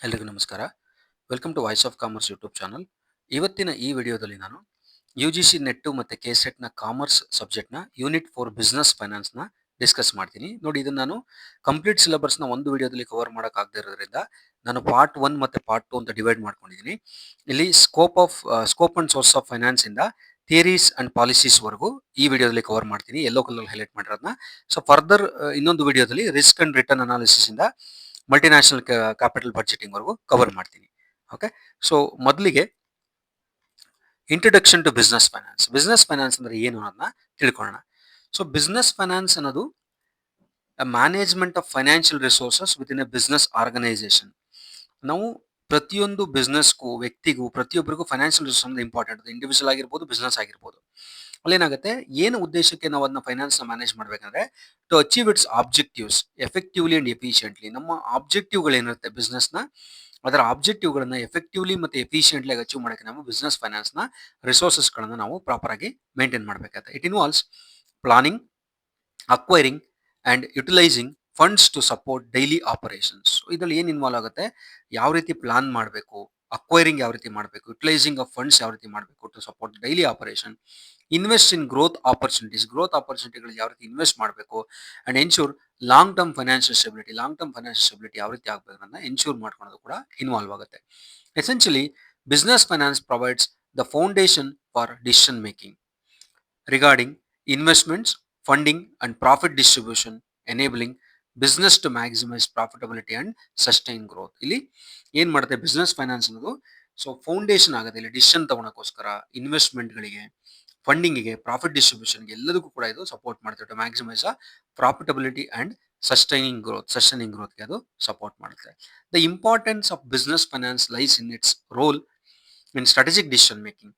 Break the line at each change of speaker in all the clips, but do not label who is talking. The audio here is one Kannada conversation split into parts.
ಎಲ್ರಿಗೂ ನಮಸ್ಕಾರ. Welcome to voice of commerce YouTube channel. ಇವತ್ತಿನ ಈ ವಿಡಿಯೋದಲ್ಲಿ ನಾನು UGC ನೆಟ್ಟು ಮತ್ತು KSETನ ಕಾಮರ್ಸ್ ಸಬ್ಜೆಕ್ಟ್ನ ಯೂನಿಟ್ 4 ಬಿಸ್ನೆಸ್ ಫೈನಾನ್ಸ್ನ ಡಿಸ್ಕಸ್ ಮಾಡ್ತೀನಿ. ನೋಡಿ, ಇದನ್ನು ನಾನು ಕಂಪ್ಲೀಟ್ ಸಿಲೆಬಸ್ನ ಒಂದು ವಿಡಿಯೋದಲ್ಲಿ ಕವರ್ ಮಾಡೋಕ್ಕಾಗದೇ ಇರೋದ್ರಿಂದ ನಾನು ಪಾರ್ಟ್ 1 ಮತ್ತು ಪಾರ್ಟ್ 2 ಅಂತ ಡಿವೈಡ್ ಮಾಡ್ಕೊಂಡಿದ್ದೀನಿ. ಇಲ್ಲಿ scope and source of finance ಇಂದ ಥಿಯರೀಸ್ ಅಂಡ್ ಪಾಲಿಸೀಸ್ ವರೆಗೂ ಈ ವಿಡಿಯೋದಲ್ಲಿ ಕವರ್ ಮಾಡ್ತೀನಿ, ಯೆಲ್ಲೋ ಕಲರ್ ಹೈಲೈಟ್ ಮಾಡಿರೋದನ್ನ. ಸೊ ಫರ್ದರ್ ಇನ್ನೊಂದು ವಿಡಿಯೋದಲ್ಲಿ ರಿಸ್ಕ್ ಅಂಡ್ ರಿಟರ್ನ್ ಅನಾಲಿಸಿಸ್ ಇಂದ ಮಲ್ಟಿನ್ಯಾಷನಲ್ ಕ್ಯಾಪಿಟಲ್ ಬಡ್ಜೆಟಿಂಗ್ ವರೆಗೂ ಕವರ್ ಮಾಡ್ತೀನಿ. ಓಕೆ, ಸೊ ಮೊದಲಿಗೆ introduction to business finance. Business finance ಅಂದ್ರೆ ಏನು ಅನ್ನೋದನ್ನ ತಿಳ್ಕೊಳ್ಳೋಣ. ಸೊ ಬಿಸ್ನೆಸ್ ಫೈನಾನ್ಸ್ ಅನ್ನೋದು management of financial resources with in a business organisation. ನಾವು ಪ್ರತಿಯೊಂದು ಬಿಸ್ನೆಸ್ಗೂ, ವ್ಯಕ್ತಿಗೂ, ಪ್ರತಿಯೊಬ್ಬರಿಗೂ ಫೈನಾನ್ಷಿಯಲ್ ರಿಸೋರ್ಸ್ ಅಂದ್ರೆ ಇಂಪಾರ್ಟೆಂಟ್. ಇಂಡಿವಿಜುವಲ್ ಆಗಿರ್ಬೋದು, ಬಿಸ್ನೆಸ್ ಆಗಿರ್ಬೋದು. ಅಲ್ಲೇನಾಗುತ್ತೆ, ಏನು ಉದ್ದೇಶಕ್ಕೆ ನಾವು ಅದನ್ನ ಫೈನಾನ್ಸ್ನ ಮ್ಯಾನೇಜ್ ಮಾಡಬೇಕಂದ್ರೆ to achieve its objectives effectively and efficiently. ನಮ್ಮ ಆಬ್ಜೆಕ್ಟಿವ್ಗಳೇನಿರುತ್ತೆ ಬಿಸ್ನೆಸ್ನ, ಅದರ ಆಬ್ಜೆಕ್ಟಿವ್ಗಳನ್ನ ಎಫೆಕ್ಟಿವ್ಲಿ ಮತ್ತು ಎಫಿಷಿಯೆಂಟ್ಲಿ ಅಚೀವ್ ಮಾಡೋಕ್ಕೆ ನಾವು ಬಿಸ್ನೆಸ್ ಫೈನಾನ್ಸ್ನ ರಿಸೋರ್ಸಸ್ಗಳನ್ನು ನಾವು ಪ್ರಾಪರ್ ಆಗಿ ಮೇಂಟೈನ್ ಮಾಡಬೇಕಾಗುತ್ತೆ. It involves planning, acquiring and utilising funds to support daily operations. ಇದರಲ್ಲಿ ಏನು ಇನ್ವಾಲ್ವ್ ಆಗುತ್ತೆ, ಯಾವ ರೀತಿ ಪ್ಲಾನ್ ಮಾಡಬೇಕು, ಅಕ್ವೈರಿಂಗ್ ಯಾವ ರೀತಿ ಮಾಡಬೇಕು, ಯುಟಿಲೈಸಿಂಗ್ ಆಫ್ ಫಂಡ್ಸ್ ಯಾವ ರೀತಿ ಮಾಡಬೇಕು to support daily operation, invest in growth ಆಪರ್ಚುನಿಟಿಗಳು ಯಾವ ರೀತಿ ಇನ್ವೆಸ್ಟ್ ಮಾಡಬೇಕು, and ensure long term financial stability ಯಾವ ರೀತಿ ಆಗಬೇಕು ಅನ್ನೋದನ್ನ ಎನ್ಶೂರ್ ಮಾಡ್ಕೊಳ್ಳೋದು ಕೂಡ ಇನ್ವಾಲ್ವ್ ಆಗುತ್ತೆ. Essentially business finance provides the foundation for decision making regarding investments, funding and profit distribution, enabling business to maximise profitability and sustain growth. ಇಲ್ಲಿ ಏನ್ ಮಾಡುತ್ತೆ ಬಿಸ್ನೆಸ್ ಫೈನಾನ್ಸ್ ಅನ್ನೋದು, ಸೊ ಫೌಂಡೇಶನ್ ಆಗುತ್ತೆ ಇಲ್ಲಿ ಡಿಸಿಷನ್ ತಗೊಳಕ್ಕೋಸ್ಕರ, ಇನ್ವೆಸ್ಟ್ಮೆಂಟ್ಗಳಿಗೆ, ಫಂಡಿಂಗಿಗೆ, ಪ್ರಾಫಿಟ್ ಡಿಸ್ಟ್ರಿಬ್ಯೂಷನ್ಗೆ, ಎಲ್ಲದಕ್ಕೂ ಕೂಡ ಇದು ಸಪೋರ್ಟ್ ಮಾಡುತ್ತೆ. To maximise profitability and sustaining ಗ್ರೋತ್ಗೆ ಅದು ಸಪೋರ್ಟ್ ಮಾಡುತ್ತೆ. The importance of business finance lies in its role in strategic decision making.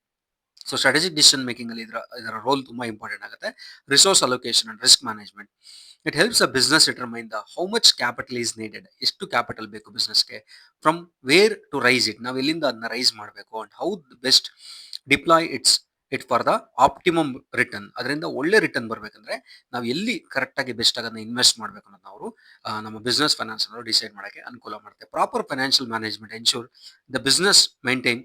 So strategic decision making ಅಲ್ಲಿ ಇದರ ರೋಲ್ ತುಂಬಾ ಇಂಪಾರ್ಟೆಂಟ್ ಆಗುತ್ತೆ. Resource allocation and risk management. It helps a business determine the how much capital is needed. ಎಷ್ಟು ಕ್ಯಾಪಿಟಲ್ ಬೇಕು ಬಿಸ್ನೆಸ್ಗೆ, from where to raise it, ನಾವು ಎಲ್ಲಿಂದ ಅದನ್ನ ರೈಸ್ ಮಾಡಬೇಕು, and how best deploy it for the optimum return. ಅದರಿಂದ ಒಳ್ಳೆ ರಿಟರ್ನ್ ಬರಬೇಕಂದ್ರೆ ನಾವು ಎಲ್ಲಿ ಕರೆಕ್ಟ್ ಆಗಿ ಬೆಸ್ಟ್ ಆಗಿ ಇನ್ವೆಸ್ಟ್ ಮಾಡಬೇಕು ಅನ್ನೋದನ್ನ ಅವರು ನಮ್ಮ ಬಿಸ್ನೆಸ್ ಫೈನಾನ್ಸ್ ಅನ್ನೋರು ಡಿಸೈಡ್ ಮಾಡೋಕ್ಕೆ ಅನುಕೂಲ ಮಾಡುತ್ತೆ. Proper financial management ensure the business maintain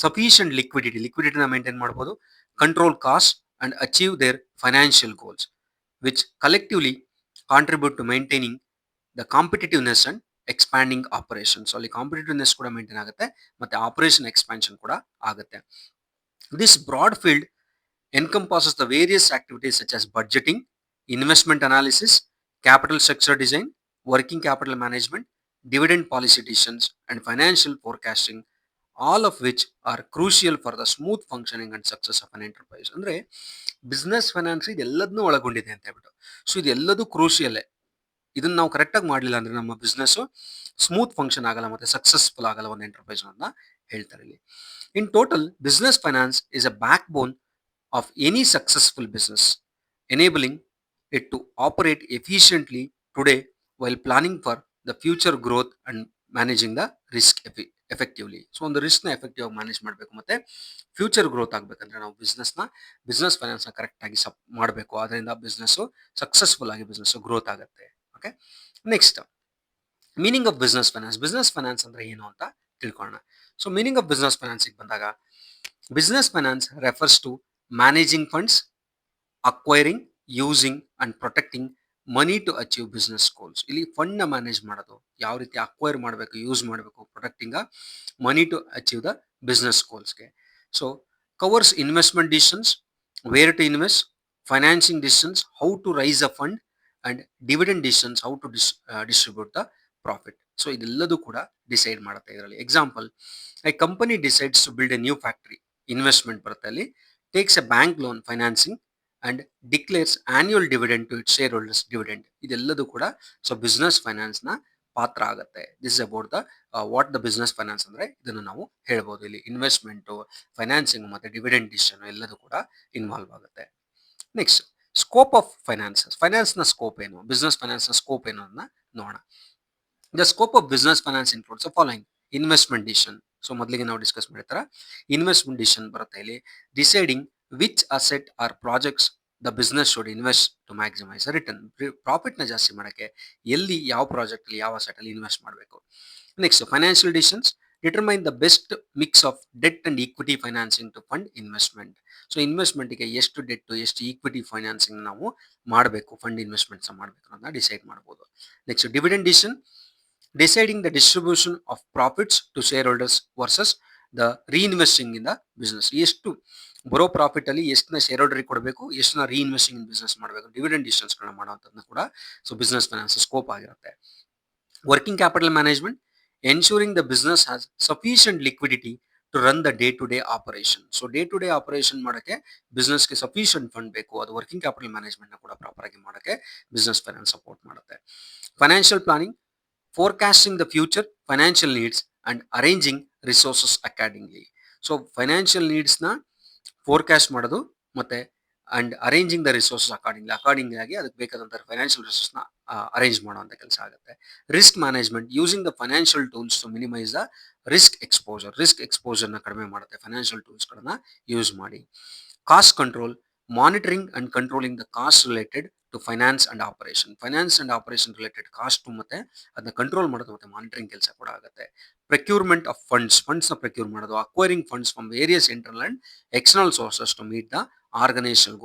sufficient ಲಿಕ್ವಿಡಿಟಿನ ಮೇಂಟೈನ್ ಮಾಡ್ಬೋದು, control cost and achieve their financial goals which collectively contribute to maintaining the competitiveness and expanding operations. ಅಲ್ಲಿ ಕಾಂಪಿಟೇಟಿವ್ನೆಸ್ ಕೂಡ ಮೇಂಟೈನ್ ಆಗುತ್ತೆ ಮತ್ತೆ ಆಪರೇಷನ್ ಎಕ್ಸ್ಪಾನ್ಷನ್ ಕೂಡ ಆಗುತ್ತೆ. This broad field encompasses the various activities such as budgeting, investment analysis, capital structure design, working capital management, dividend policy decisions, and financial forecasting, all of which are crucial for the smooth functioning and success of an enterprise. ಅಂದ್ರೆ ಬಿಸ್ನೆಸ್ ಫೈನಾನ್ಸ್ ಇದೆಲ್ಲದನ್ನೂ ಒಳಗೊಂಡಿದೆ ಅಂತ ಹೇಳ್ಬಿಟ್ಟು. ಸೊ ಇದೆಲ್ಲದೂ ಕ್ರೂಷಿಯಲ್ಲೇ. ಇದನ್ನ ನಾವು ಕರೆಕ್ಟಾಗಿ ಮಾಡಲಿಲ್ಲ ಅಂದ್ರೆ ನಮ್ಮ ಬಿಸ್ನೆಸ್ ಸ್ಮೂತ್ ಫಂಕ್ಷನ್ ಆಗಲ್ಲ ಮತ್ತೆ ಸಕ್ಸಸ್ಫುಲ್ ಆಗಲ್ಲ ಒಂದು ಎಂಟರ್ಪ್ರೈಸ್ ಅಂತ ಹೇಳ್ತಾರೆ ಇಲ್ಲಿ. In total business finance is a back bone of any successful business, enabling it to operate efficiently today while planning for the future growth and managing the risk effectively. So ಒಂದು ರಿಸ್ಕ್ನ ಎಫೆಕ್ಟಿವ್ ಆಗಿ ಮ್ಯಾನೇಜ್ ಮಾಡಬೇಕು ಮತ್ತೆ ಫ್ಯೂಚರ್ ಗ್ರೋತ್ ಆಗಬೇಕಂದ್ರೆ ನಾವು ಬಿಸ್ನೆಸ್ ಫೈನಾನ್ಸ್ನ ಕರೆಕ್ಟ್ ಆಗಿ ಮಾಡಬೇಕು. ಅದರಿಂದ ಬಿಸ್ನೆಸ್ ಸಕ್ಸಸ್ಫುಲ್ ಆಗಿ ಬಿಸ್ನೆಸ್ ಗ್ರೋತ್ ಆಗುತ್ತೆ. Okay, next meaning of business finance ಅಂದ್ರೆ ಏನು ಅಂತ ತಿಳ್ಕೊಳ್ಳೋಣ. ಸೊ ಮೀನಿಂಗ್ ಆಫ್ ಬಿಸ್ನೆಸ್ ಫೈನಾನ್ಸಿಗೆ ಬಂದಾಗ, business finance refers to managing funds, acquiring, using and protecting money to achieve business goals. ಇಲ್ಲಿ ಫಂಡ್ನ ಮ್ಯಾನೇಜ್ ಮಾಡೋದು, ಯಾವ ರೀತಿ ಅಕ್ವೈರ್ ಮಾಡಬೇಕು, ಯೂಸ್ ಮಾಡಬೇಕು, protecting money to achieve the business ಗೋಲ್ಸ್ಗೆ. So covers investment decisions, where to invest, financing decisions, how to raise a fund, and dividend decisions, how to distribute the profit. So ಇದೆಲ್ಲದೂ ಕೂಡ ಡಿಸೈಡ್ ಮಾಡುತ್ತೆ ಇದರಲ್ಲಿ. Example, a company decides to build a new factory, investment ಬರುತ್ತೆ ಅಲ್ಲಿ, takes a bank loan financing and declares annual dividend to its shareholders dividend. ಇದೆಲ್ಲದೂ ಕೂಡ ಸೊ ಬಿಸ್ನೆಸ್ ಫೈನಾನ್ಸ್ ನ ಪಾತ್ರ ಆಗುತ್ತೆ. This is about the what the business finance ಅಂದ್ರೆ ಇದನ್ನು ನಾವು ಹೇಳ್ಬೋದು. ಇಲ್ಲಿ ಇನ್ವೆಸ್ಟ್ಮೆಂಟ್, ಫೈನಾನ್ಸಿಂಗ್ ಮತ್ತೆ ಡಿವಿಡೆಂಡ್ ಡಿಸಿಷನ್ ಎಲ್ಲದೂ ಕೂಡ ಇನ್ವಾಲ್ವ್ ಆಗುತ್ತೆ. ನೆಕ್ಸ್ಟ್, ಸ್ಕೋಪ್ ಆಫ್ ಫೈನಾನ್ಸ್ ನ ಸ್ಕೋಪ್ ಏನು, ಬಿಸ್ನೆಸ್ ಫೈನಾನ್ಸ್ ನ ಸ್ಕೋಪ್ ಏನು ಅನ್ನೋದನ್ನ ನೋಡೋಣ. The scope of business finance includes the following: investment decision. So ಮೊದಲಿಗೆ ನಾವು ಡಿಸ್ಕಸ್ ಮಾಡಿರ್ತಾರ ಇನ್ವೆಸ್ಟ್ಮೆಂಟ್ ಡಿಸಿಷನ್ ಬರುತ್ತೆ ಇಲ್ಲಿ. Deciding which asset or projects the business should invest to maximise return. ಪ್ರಾಫಿಟ್ನ ಜಾಸ್ತಿ ಮಾಡೋಕ್ಕೆ ಎಲ್ಲಿ ಯಾವ ಪ್ರಾಜೆಕ್ಟಲ್ಲಿ ಯಾವ ಅಸೆಟಲ್ಲಿ ಇನ್ವೆಸ್ಟ್ ಮಾಡಬೇಕು. Next financial decisions determine the best mix of debt and equity financing to fund investment. So ಇನ್ವೆಸ್ಟ್ಮೆಂಟ್ಗೆ ಎಷ್ಟು ಡೆಟ್ ಎಷ್ಟು ಈಕ್ವಿಟಿ ಫೈನಾನ್ಸಿಂಗ್ ನಾವು ಮಾಡಬೇಕು, ಫಂಡ್ ಇನ್ವೆಸ್ಟ್ಮೆಂಟ್ಸ್ ಮಾಡಬೇಕು ಅನ್ನೋದನ್ನ ಡಿಸೈಡ್ ಮಾಡ್ಬೋದು. Next dividend decision deciding the distribution of profits to shareholders versus the reinvesting in the business. ಎಷ್ಟು ಬರೋ ಪ್ರಾಫಿಟ್ ಅಲ್ಲಿ ಎಷ್ಟನ್ನ ಶೇರ್ ಹೋಲ್ಡರ್ಗೆ ಕೊಡಬೇಕು, ಎಷ್ಟನ್ನ ರೀಇನ್ವೆಸ್ಟಿಂಗ್ ಇನ್ ಬಿಸ್ನೆಸ್ ಮಾಡಬೇಕು, ಡಿವಿಡೆಂಡ್ ಡಿಸಿಷನ್ಸ್ಗಳನ್ನ ಮಾಡುವಂಥದ್ದನ್ನ ಕೂಡ ಸೊ ಬಿಸ್ನೆಸ್ ಫೈನಾನ್ಸ್ ಸ್ಕೋಪ್ ಆಗಿರುತ್ತೆ. Working capital management ensuring the business has sufficient liquidity to run the day to day operation. So day to day operation ಮಾಡೋಕ್ಕೆ ಬಿಸ್ನೆಸ್ಗೆ ಸಫಿಷಿಯಂಟ್ ಫಂಡ್ ಬೇಕು. ಅದು ವರ್ಕಿಂಗ್ ಕ್ಯಾಪಿಟಲ್ ಮ್ಯಾನೇಜ್ಮೆಂಟ್ನ ಕೂಡ ಪ್ರಾಪರ್ ಆಗಿ ಮಾಡೋಕ್ಕೆ ಬಿಸ್ನೆಸ್ ಫೈನಾನ್ಸ್ ಸಪೋರ್ಟ್ ಮಾಡುತ್ತೆ. Financial planning forecasting the future financial needs and arranging resources accordingly. So financial ನೀಡ್ಸ್ನ ಫೋರ್ಕಾಸ್ಟ್ ಮಾಡೋದು ಮತ್ತೆ and arranging the resources accordingly ಆಗಿ ಅದಕ್ಕೆ ಬೇಕಾದಂಥ ಫೈನಾನ್ಷಿಯಲ್ ರಿಸೋರ್ಸ್ನ ಅರೇಂಜ್ ಮಾಡುವಂಥ ಕೆಲಸ ಆಗುತ್ತೆ. Risk management using the financial tools to minimise the risk ಎಕ್ಸ್ಪೋಜರ್ನ ಕಡಿಮೆ ಮಾಡುತ್ತೆ ಫೈನಾನ್ಷಿಯಲ್ ಟೂಲ್ಸ್ಗಳನ್ನ ಯೂಸ್ ಮಾಡಿ. Cost control monitoring and controlling the cost related to finance and operation related cost ಮತ್ತೆ ಅದನ್ನ ಕಂಟ್ರೋಲ್ ಮಾಡೋದು ಮತ್ತೆ ಮಾನಿಟರಿಂಗ್ ಕೆಲಸ ಕೂಡ ಆಗುತ್ತೆ. ಪ್ರಕ್ಯೂರ್ಮೆಂಟ್ ಆಫ್ ಫಂಡ್ಸ್ನ ಪ್ರಕ್ಯೂರ್ ಮಾಡೋದು, acquiring funds from various internal and external sources to meet the organisation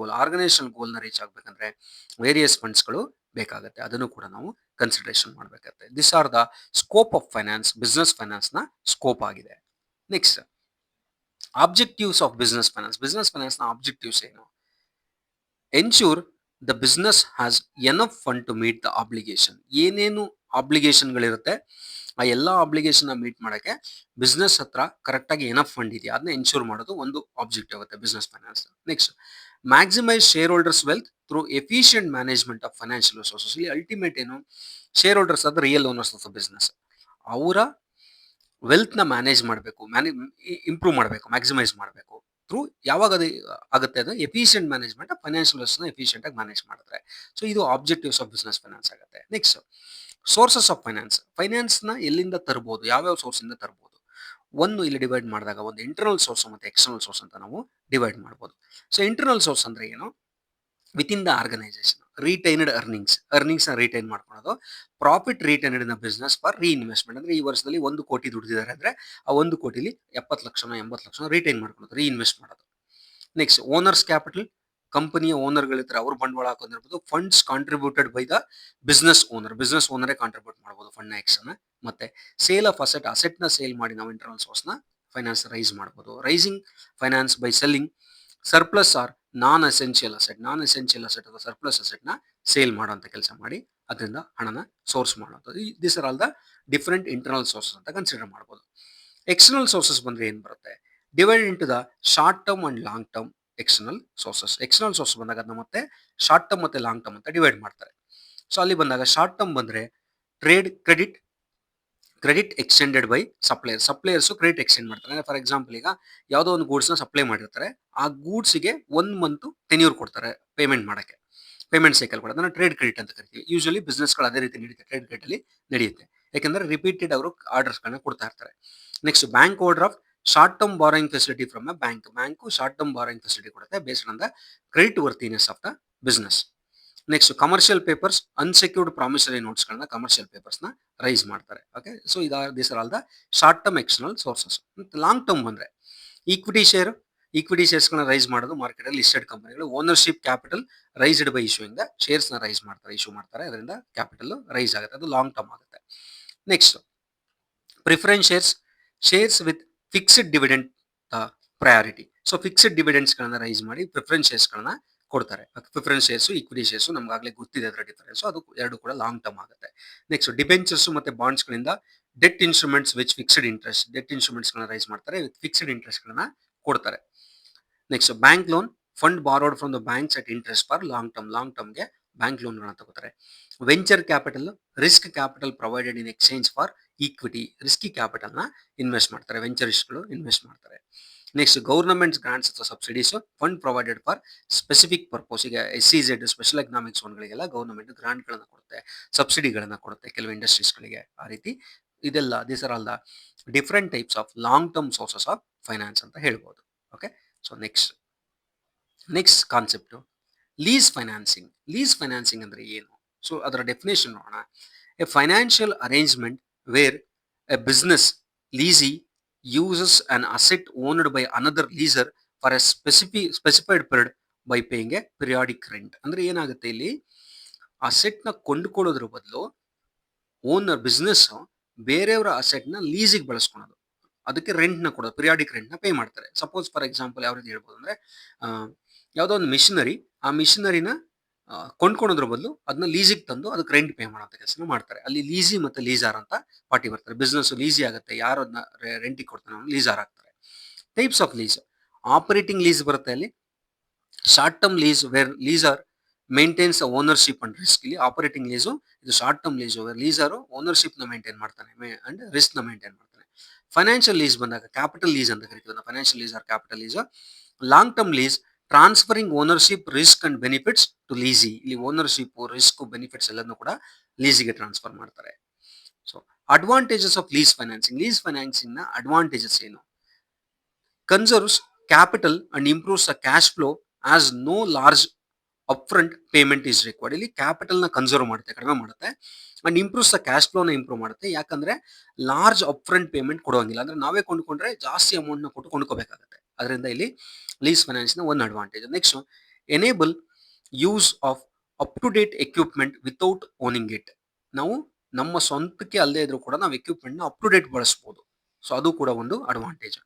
ಗೋಲ್ನ ರೀಚ್ ಆಗಬೇಕಂದ್ರೆ ವೇರಿಯಸ್ ಫಂಡ್ಸ್ಗಳು ಬೇಕಾಗುತ್ತೆ. ಅದನ್ನು ಕೂಡ ನಾವು ಕನ್ಸಿಡರೇಷನ್ ಮಾಡಬೇಕಾಗುತ್ತೆ. This are the scope of finance. Business ಫೈನಾನ್ಸ್ನ ಸ್ಕೋಪ್ ಆಗಿದೆ. ನೆಕ್ಸ್ಟ್ ಆಬ್ಜೆಕ್ಟಿವ್ಸ್ ಆಫ್ ಬಿಸ್ನೆಸ್ ಫೈನಾನ್ಸ್ನ ಆಬ್ಜೆಕ್ಟಿವ್ಸ್ ಏನು? Ensure the business has enough fund to meet the obligation. ಏನೇನು ಆಬ್ಲಿಗೇಷನ್ಗಳಿರುತ್ತೆ ಆ ಎಲ್ಲ ಆಬ್ಲಿಗೇಷನ್ ಮೀಟ್ ಮಾಡೋಕ್ಕೆ ಬಿಸ್ನೆಸ್ ಹತ್ರ ಕರೆಕ್ಟಾಗಿ ಎನಫ್ ಫಂಡ್ ಇದೆಯಾ ಅದನ್ನ ಎನ್ಶೂರ್ ಮಾಡೋದು ಒಂದು ಆಬ್ಜೆಕ್ಟಿವ್ ಆಗುತ್ತೆ business finance. Next maximise share holders wealth through efficient management of financial resources. ಇಲ್ಲಿ ಅಲ್ಟಿಮೇಟ್ ಏನು, ಶೇರ್ ಹೋಲ್ಡರ್ಸ್ ಆದ್ರೆ real owners of the business. ಅವರ ವೆಲ್ತ್ನ ಮ್ಯಾನೇಜ್ ಮಾಡಬೇಕು, ಇಂಪ್ರೂವ್ ಮಾಡಬೇಕು, ಮ್ಯಾಕ್ಸಿಮೈಸ್ ಮಾಡಬೇಕು. ಥ್ರೂ ಯಾವಾಗ ಅದು ಆಗುತ್ತೆ, ಅದು ಎಫಿಷಿಯಂಟ್ ಮ್ಯಾನೇಜ್ಮೆಂಟ್ ಫೈನಾನ್ಷಿಯಲ್ ರಿಸೋರ್ಸ್ನ ಎಫಿಷಿಯಂಟ್ ಆಗಿ ಮ್ಯಾನೇಜ್ ಮಾಡಿದ್ರೆ. ಸೊ ಇದು ಆಬ್ಜೆಕ್ಟಿವ್ಸ್ ಆಫ್ ಬಿಸ್ನೆಸ್ ಫೈನಾನ್ಸ್ ಆಗುತ್ತೆ. ನೆಕ್ಸ್ಟ್ ಸೋರ್ಸಸ್ ಆಫ್ ಫೈನಾನ್ಸ್ನ ಎಲ್ಲಿಂದ ತರಬಹುದು, ಯಾವ್ಯಾವ ಸೋರ್ಸಿಂದ ತರಬಹುದು. ಒಂದು ಇಲ್ಲಿ ಡಿವೈಡ್ ಮಾಡಿದಾಗ ಒಂದು ಇಂಟರ್ನಲ್ ಸೋರ್ಸ್ ಮತ್ತು ಎಕ್ಸ್ಟರ್ನಲ್ ಸೋರ್ಸ್ ಅಂತ ನಾವು ಡಿವೈಡ್ ಮಾಡ್ಬೋದು. ಸೊ ಇಂಟರ್ನಲ್ ಸೋರ್ಸ್ ಅಂದರೆ ಏನು, ವಿತಿನ್ ದ ಆರ್ಗನೈಸೇಷನ್ ರಿಟೈನ್ಡ್ ಅರ್ನಿಂಗ್ಸ್ನ ರಿಟೈನ್ ಮಾಡ್ಕೊಳ್ಳೋದು. Profit retained in business for reinvestment. ಅಂದರೆ ಈ ವರ್ಷದಲ್ಲಿ 1 ಕೋಟಿ ದುಡಿದಿದ್ದಾರೆ ಅಂದರೆ ಆ 1 ಕೋಟಿಲಿ 70 ಲಕ್ಷನೋ 80 ಲಕ್ಷನೋ ರಿಟೈನ್ ಮಾಡ್ಕೊಳ್ಳೋದು, ರೀಇನ್ವೆಸ್ಟ್ ಮಾಡೋದು. ನೆಕ್ಸ್ಟ್ ಓನರ್ಸ್ ಕ್ಯಾಪಿಟಲ್, ಕಂಪನಿಯ ಓನರ್ಗಳಿರ್ತಾರೆ ಅವ್ರು ಬಂಡವಾಳ ಹಾಕೊಂಡಿರ್ಬೋದು. Funds contributed by the business ಓನರೇ ಕಾಂಟ್ರಿಬ್ಯೂಟ್ ಮಾಡ್ಬೋದು ಫಂಡ್ನ ಎಕ್ಸ್ನ. ಮತ್ತೆ ಸೇಲ್ ಆಫ್ ಅಸೆಟ್ನ ಸೇಲ್ ಮಾಡಿ ನಾವು ಇಂಟರ್ನಲ್ ಸೋರ್ಸ್ನ ಫೈನಾನ್ಸ್ ರೈಸ್ ಮಾಡ್ಬೋದು. Raising finance by selling surplus or non essential asset ಅಥವಾ ಸರ್ಪ್ಲಸ್ ಅಸೆಟ್ನ ಸೇಲ್ ಮಾಡೋಂಥ ಕೆಲಸ ಮಾಡಿ ಅದರಿಂದ ಹಣನ ಸೋರ್ಸ್ ಮಾಡೋದು. This are all the different internal sources ಅಂತ ಕನ್ಸಿಡರ್ ಮಾಡ್ಬೋದು. ಎಕ್ಸ್ಟರ್ನಲ್ ಸೋರ್ಸಸ್ ಬಂದರೆ ಏನು ಬರುತ್ತೆ, divide into the short term and long term external source ಬಂದಾಗ ಅದನ್ನ ಮತ್ತೆ ಶಾರ್ಟ್ ಟರ್ಮ್ ಮತ್ತೆ ಲಾಂಗ್ ಟರ್ಮ್ ಅಂತ ಡಿವೈಡ್ ಮಾಡ್ತಾರೆ. ಸೊ ಅಲ್ಲಿ ಬಂದಾಗ ಶಾರ್ಟ್ ಟರ್ಮ್ ಬಂದರೆ trade credit extended by ಸಪ್ಲೈಯರ್ಸು credit extend ಮಾಡ್ತಾರೆ. ಫಾರ್ ಎಕ್ಸಾಂಪಲ್ ಈಗ ಯಾವುದೋ ಒಂದು ಗೂಡ್ಸ್ನ ಸಪ್ಲೈ ಮಾಡಿರ್ತಾರೆ, ಆ ಗೂಡ್ಸ್ಗೆ 1 ಮಂತ್ ಟೆನ್ಯೂರ್ ಕೊಡ್ತಾರೆ ಪೇಮೆಂಟ್ ಸೈಕಲ್ ಕೂಡ. ಅದನ್ನು ಟ್ರೇಡ್ ಕ್ರೆಡಿಟ್ ಅಂತ ಕರಿತೀವಿ. ಯೂಶಲಿ ಬಿಸ್ನೆಸ್ಗಳು ಅದೇ ರೀತಿ ನಡೀತೆ, ಟ್ರೇಡ್ ಕ್ರೆಡಿಟಲ್ಲಿ ನಡೆಯುತ್ತೆ. ಯಾಕಂದರೆ ರಿಪೀಟೆಡ್ ಅವರು ಆರ್ಡರ್ಸ್ಗಳನ್ನ ಕೊಡ್ತಾ ಇರ್ತಾರೆ. Next bank overdraft short term borrowing facility from a bank short term borrowing facility ಕೊಡುತ್ತೆ based on the credit worthiness of the business. Next commercial papers unsecured promissory ನೋಟ್ಸ್ಗಳನ್ನ ಕಮರ್ಷಿಯಲ್ ಪೇಪರ್ಸ್ನ ರೈಸ್ ಮಾಡ್ತಾರೆ. Okay, so this are all the short term external sources. Long term ಬಂದರೆ ಈಕ್ವಿಟಿ ಶೇರ್ಸ್ಗಳನ್ನ ರೈಸ್ ಮಾಡೋದು ಮಾರ್ಕೆಟಲ್ಲಿ ಲಿಸ್ಟೆಡ್ ಕಂಪನಿಗಳು. Ownership capital raised by issuing the ಶೇರ್ಸ್ನ ಇಶ್ಯೂ ಮಾಡ್ತಾರೆ, ಅದರಿಂದ ಕ್ಯಾಪಿಟಲ್ ರೈಸ್ ಆಗುತ್ತೆ, ಅದು ಲಾಂಗ್ ಟರ್ಮ್ ಆಗುತ್ತೆ. Next preference shares with fixed dividend priority. So fixed ಡಿವಿಡೆಂಡ್ಸ್ಗಳನ್ನ ರೈಸ್ ಮಾಡಿ ಪ್ರಿಫರೆನ್ಸ್ ಶೇರ್ಸ್ಗಳನ್ನ ಕೊಡ್ತಾರೆ. ಪ್ರಿಫರೆನ್ಸ್ ಶೇರ್ಸು ಈಕ್ವಿಟಿ ಶೇರ್ಸು ನಮ್ಗಾಗಲೇ ಗೊತ್ತಿದೆ ಅದರ ಡಿಫರೆನ್ಸು, ಅದು ಎರಡು ಕೂಡ ಲಾಂಗ್ ಟರ್ಮ್ ಆಗುತ್ತೆ. ನೆಕ್ಸ್ಟ್ ಡಿಬೆಂಚರ್ಸು ಮತ್ತು ಬಾಂಡ್ಸ್ಗಳಿಂದ debt instruments which fixed interest, debt ಇನ್ಸ್ಟ್ರೂಮೆಂಟ್ಸ್ಗಳನ್ನ ರೈಸ್ ಮಾಡ್ತಾರೆ, ವಿತ್ ಫಿಕ್ಸ್ಡ್ ಇಂಟ್ರೆಸ್ಟ್ಗಳನ್ನ ಕೊಡ್ತಾರೆ. Next bank loan fund borrowed from the banks at interest for long ಟರ್ಮ್ಗೆ ಬ್ಯಾಂಕ್ ಲೋನ್ಗಳನ್ನ ತಗೋತಾರೆ. Venture capital risk capital provided in exchange for equity, risky ಕ್ಯಾಪಿಟಲ್ನ ಇನ್ವೆಸ್ಟ್ ಮಾಡ್ತಾರೆ, ವೆಂಚರಿಸ್ಟ್ಗಳು ಇನ್ವೆಸ್ಟ್ ಮಾಡ್ತಾರೆ. ನೆಕ್ಸ್ಟ್ ಗೌರ್ಮೆಂಟ್ಸ್ ಗ್ರಾಂಟ್ಸ್ ಅಥವಾ subsidies fund provided for specific purpose. ಈಗ SEZ ಸ್ಪೆಷಲ್ ಎಕನಾಮಿಕ್ ಝೋನ್ಗಳಿಗೆಲ್ಲ ಗೌರ್ಮೆಂಟ್ ಗ್ರಾಂಟ್ಗಳನ್ನ ಕೊಡುತ್ತೆ, ಸಬ್ಸಿಡಿಗಳನ್ನ ಕೊಡುತ್ತೆ ಕೆಲವು ಇಂಡಸ್ಟ್ರೀಸ್ಗಳಿಗೆ. ಆ ರೀತಿ ಇದೆಲ್ಲ this are all the different types of long term sources of finance ಅಂತ ಹೇಳ್ಬೋದು. Okay, so next concept lease financing ಅಂದ್ರೆ ಏನು? ಸೊ ಅದರ ಡೆಫಿನೇಷನ್ ನೋಡೋಣ. A financial arrangement where a business lessee uses an asset owned by another laser for A specified period by paying A periodic rent. ಅಂದ್ರೆ ಏನಾಗುತ್ತೆ ಇಲ್ಲಿ, ಅಸೆಟ್ ನ ಕೊಂಡುಕೊಳ್ಳೋದ್ರ ಬದಲು ಓನರ್ ಬಿಸ್ನೆಸ್ ಬೇರೆಯವರ ಅಸೆಟ್ ನ ಲೀಸಿಗೆ ಬಳಸ್ಕೊಳೋದು, ಅದಕ್ಕೆ ರೆಂಟ್ ನ ಕೊಡೋದು, ಪಿರಿಯಾಡಿಕ್ ರೆಂಟ್ ನ ಪೇ ಮಾಡ್ತಾರೆ. ಸಪೋಸ್ ಫಾರ್ ಎಕ್ಸಾಂಪಲ್ ಯಾವ ರೀತಿ ಹೇಳ್ಬೋದು ಅಂದ್ರೆ, ಯಾವುದೋ ಒಂದು ಮಿಷನರಿ, ಆ ಮಿಷನರಿನ ಕೊಂಡ್ಕೊಳೋದ್ರ ಬದಲು ಅದನ್ನ ಲೀಸಿಗೆ ತಂದು ಅದಕ್ಕೆ ರೆಂಟ್ ಪೇ ಮಾಡೋ ಕೆಲಸ ಮಾಡ್ತಾರೆ. ಅಲ್ಲಿ ಲೀಸಿ ಮತ್ತೆ ಲೀಸಾರ್ ಅಂತ ಪಾರ್ಟಿ ಬರ್ತಾರೆ. ಬಿಸ್ನೆಸ್ ಲೀಸಿ ಆಗುತ್ತೆ, ಯಾರು ಅದನ್ನ ರೆಂಟಿಗೆ ಕೊಡ್ತಾನೆ ಅವ್ನು ಲೀಸಾರ್ ಆಗ್ತಾರೆ. Types of lease: operating lease ಬರುತ್ತೆ ಅಲ್ಲಿ, short term lease where lessor maintains ownership and risk. ಇಲ್ಲಿ ಆಪರೇಟಿಂಗ್ ಲೀಸು ಇದು short term lease, where lessor ownership ನ ಮೇಂಟೈನ್ ಮಾಡ್ತಾನೆ ಅಂಡ್ ರಿಸ್ಕ್ ನ ಮೇಂಟೈನ್ ಮಾಡ್ತಾನೆ. ಫೈನಾನ್ಷಿಯಲ್ ಲೀಸ್ ಬಂದಾಗ ಕ್ಯಾಪಿಟಲ್ ಲೀಸ್ ಅಂತ ಕರಿತೀವಿ. Financial lease or capital lease. Long term lease transferring ownership risk and benefits to lessee. ಇಲ್ಲಿ ಓನರ್ಶಿಪ್ ರಿಸ್ಕ್ ಬೆನಿಫಿಟ್ಸ್ ಎಲ್ಲನೂ ಕೂಡ ಲೀಸಿಗೆ ಟ್ರಾನ್ಸ್ಫರ್ ಮಾಡ್ತಾರೆ. So advantages of lease financing. Lease financing ನ ಅಡ್ವಾಂಟೇಜಸ್ ಏನು? Conserves capital and improves the cash flow as no large upfront payment is required. ಇಲ್ಲಿ ಕ್ಯಾಪಿಟಲ್ ನ ಕನ್ಸರ್ವ್ ಮಾಡುತ್ತೆ, ಕಡಿಮೆ ಮಾಡುತ್ತೆ, and improves the cash flow ನ ಇಂಪ್ರೂವ್ ಮಾಡುತ್ತೆ. ಯಾಕಂದ್ರೆ ಲಾರ್ಜ್ ಅಪ್ಫ್ರಂಟ್ ಪೇಮೆಂಟ್ ಕೊಡುವಂಗಿಲ್ಲ, ಅಂದ್ರೆ ನಾವೇ ಕೊಂಡ್ಕೊಂಡ್ರೆ ಜಾಸ್ತಿ ಅಮೌಂಟ್ ನ ಕೊಟ್ಟು ಕೊಂಡ್ಕೋಬೇಕಾಗುತ್ತೆ. ಅದರಿಂದ ಇಲ್ಲಿ ಲೀಸ್ ಫೈನಾನ್ಸ್ ನ ಒಂದು advantage. Next, enable use of up to date equipment without owning it. ನಾವು ನಮ್ಮ ಸ್ವಂತಕ್ಕೆ ಅಲ್ಲದೆ ಇದ್ರೂ ಕೂಡ ನಾವು ಎಕ್ವಿಪ್ಮೆಂಟ್ ನ ಅಪ್ ಟು ಡೇಟ್ ಬಳಸಬಹುದು. ಸೊ ಅದು ಕೂಡ ಒಂದು advantage.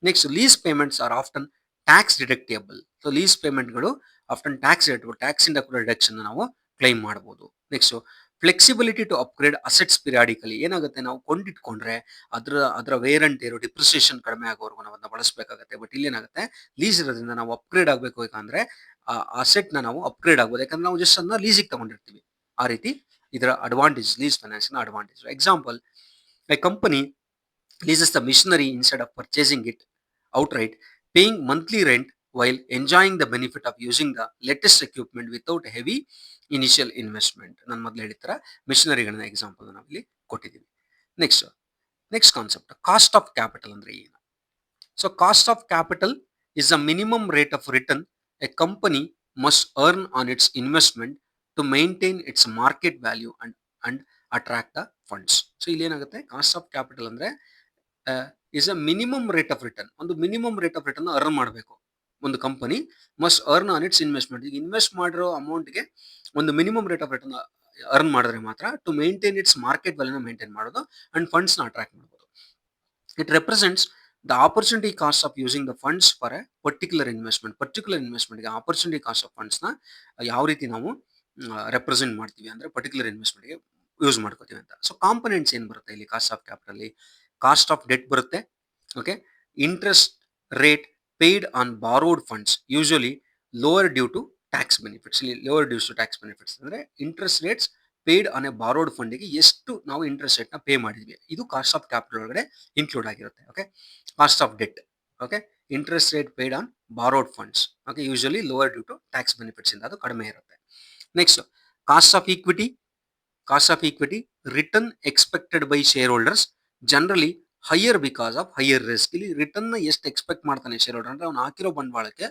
Next, lease payments are often tax deductible. So lease ಪೇಮೆಂಟ್ಗಳು ಆಫ್ಟನ್ ಟ್ಯಾಕ್ಸ್ ಡಿಡಕ್ಟೇಬಲ್, ಟ್ಯಾಕ್ಸ್ ಇಂದ ಕೂಡ ಡಿಡಕ್ಷನ್ ನಾವು ಕ್ಲೈಮ್ ಮಾಡಬಹುದು. Next, flexibility to upgrade assets periodically. ಏನಾಗುತ್ತೆ, ನಾವು ಕೊಂಡಿಟ್ಕೊಂಡ್ರೆ ಅದರ ವೇರ್ ಅಂಡ್ ಟೇರ್ ಡಿಪ್ರಿಸಿಯೇಷನ್ ಕಡಿಮೆ ಆಗೋವರೆಗೂ ನಾವು ಅದನ್ನ ಬಳಸಬೇಕಾಗುತ್ತೆ. ಬಟ್ ಇಲ್ಲಿ ಏನಾಗುತ್ತೆ, ಲೀಸ್ ಇರೋದ್ರಿಂದ ನಾವು ಅಪ್ಗ್ರೇಡ್ ಆಗಬೇಕು ಯಾಕಂದ್ರೆ ಆ ಅಸೆಟ್ ನ ನಾವು ಅಪ್ಗ್ರೇಡ್ ಆಗ್ಬೋದು, ಯಾಕಂದ್ರೆ ನಾವು ಜಸ್ಟ್ ಅದನ್ನ ಲೀಸಿಗೆ ತಗೊಂಡಿರ್ತೀವಿ. ಆ ರೀತಿ ಇದರ ಅಡ್ವಾಂಟೇಜ್, ಲೀಸ್ ಫೈನಾನ್ಸ್ ನ advantage. Example, a company leases the machinery instead of purchasing it outright, paying monthly rent while enjoying the benefit of using the latest equipment without heavy initial investment. ನಾನು ಮೊದಲು ಹೇಳಿದ ಮಿಷನರಿಗಳನ್ನ ಎಕ್ಸಾಂಪಲ್ ನಾವು ಇಲ್ಲಿ ಕೊಟ್ಟಿದ್ದೀವಿ. Next concept, cost of capital ಅಂದ್ರೆ ಏನು? So cost of capital is a minimum rate of return a company must earn on its investment to maintain its market value and attract the funds. So ಇಲ್ಲಿ ಏನಾಗುತ್ತೆ, ಕಾಸ್ಟ್ ಆಫ್ ಕ್ಯಾಪಿಟಲ್ ಅಂದ್ರೆ is a minimum rate of return. ಒಂದು minimum rate of return earn ಮಾಡಬೇಕು ಒಂದು company, must earn on its investment. ಈಗ ಇನ್ವೆಸ್ಟ್ ಮಾಡಿರೋ ಅಮೌಂಟ್ಗೆ ಒಂದು minimum rate of return earn ಮಾಡಿದ್ರೆ ಮಾತ್ರ ಟು ಮೇಂಟೈನ್ ಇಟ್ಸ್ ಮಾರ್ಕೆಟ್ ವ್ಯಾಲ್ಯೂನ ಮೇಂಟೈನ್ ಮಾಡೋದು ಅಂಡ್ ಫಂಡ್ಸ್ ನ ಅಟ್ರಾಕ್ಟ್ ಮಾಡಬಹುದು. It represents the opportunity cost of using the funds for a particular ಇನ್ವೆಸ್ಟ್ಮೆಂಟ್ಗೆ ಆಪರ್ಚುನಿಟಿ ಕಾಸ್ಟ್ ಆಫ್ ಫಂಡ್ಸ್ ನ ಯಾವ ರೀತಿ ನಾವು ರೆಪ್ರೆಸೆಂಟ್ ಮಾಡ್ತೀವಿ ಅಂದ್ರೆ ಪರ್ಟಿಕ್ಯುಲರ್ ಇನ್ವೆಸ್ಟ್ಮೆಂಟ್ಗೆ ಯೂಸ್ ಮಾಡ್ಕೋತೀವಿ ಅಂತ. ಸೊ ಕಾಂಪೊನೆಂಟ್ಸ್ ಏನ್ ಬರುತ್ತೆ ಇಲ್ಲಿ ಕಾಸ್ಟ್ ಆಫ್ ಕ್ಯಾಪಿಟಲ್ ಅಲ್ಲಿ? ಕಾಸ್ಟ್ ಆಫ್ ಡೆಟ್ ಬರುತ್ತೆ, okay, interest rate paid on borrowed funds usually lower due to tax benefits. ಇಲ್ಲಿ lower dues to tax benefits ಅಂದ್ರೆ interest rates paid on a borrowed ಫಂಡಿಗೆ ಎಷ್ಟು ನಾವು ಇಂಟ್ರೆಸ್ಟ್ ರೇಟ್ ನ ಪೇ ಮಾಡಿದ್ವಿ, ಇದು ಕಾಸ್ಟ್ ಆಫ್ ಕ್ಯಾಪಿಟಲ್ ಒಳಗಡೆ ಇನ್ಕ್ಲೂಡ್ ಆಗಿರುತ್ತೆ. Okay, cost of debt, okay, interest rate paid on borrowed funds, okay, usually lower due to tax benefits ಇಂದ ಅದು ಕಡಿಮೆ ಇರುತ್ತೆ. Next, cost of equity. Cost of equity return expected by share holders generally higher because of higher risk. ಇಲ್ಲಿ ರಿಟರ್ನ್ ನ ಎಷ್ಟು ಎಕ್ಸ್ಪೆಕ್ಟ್ ಮಾಡ್ತಾನೆ ಶೇರ್ ಹೋಲ್ಡರ್ ಅಂದ್ರೆ ಅವ್ನು ಹಾಕಿರೋ ಬಂಡವಾಳಕ್ಕೆ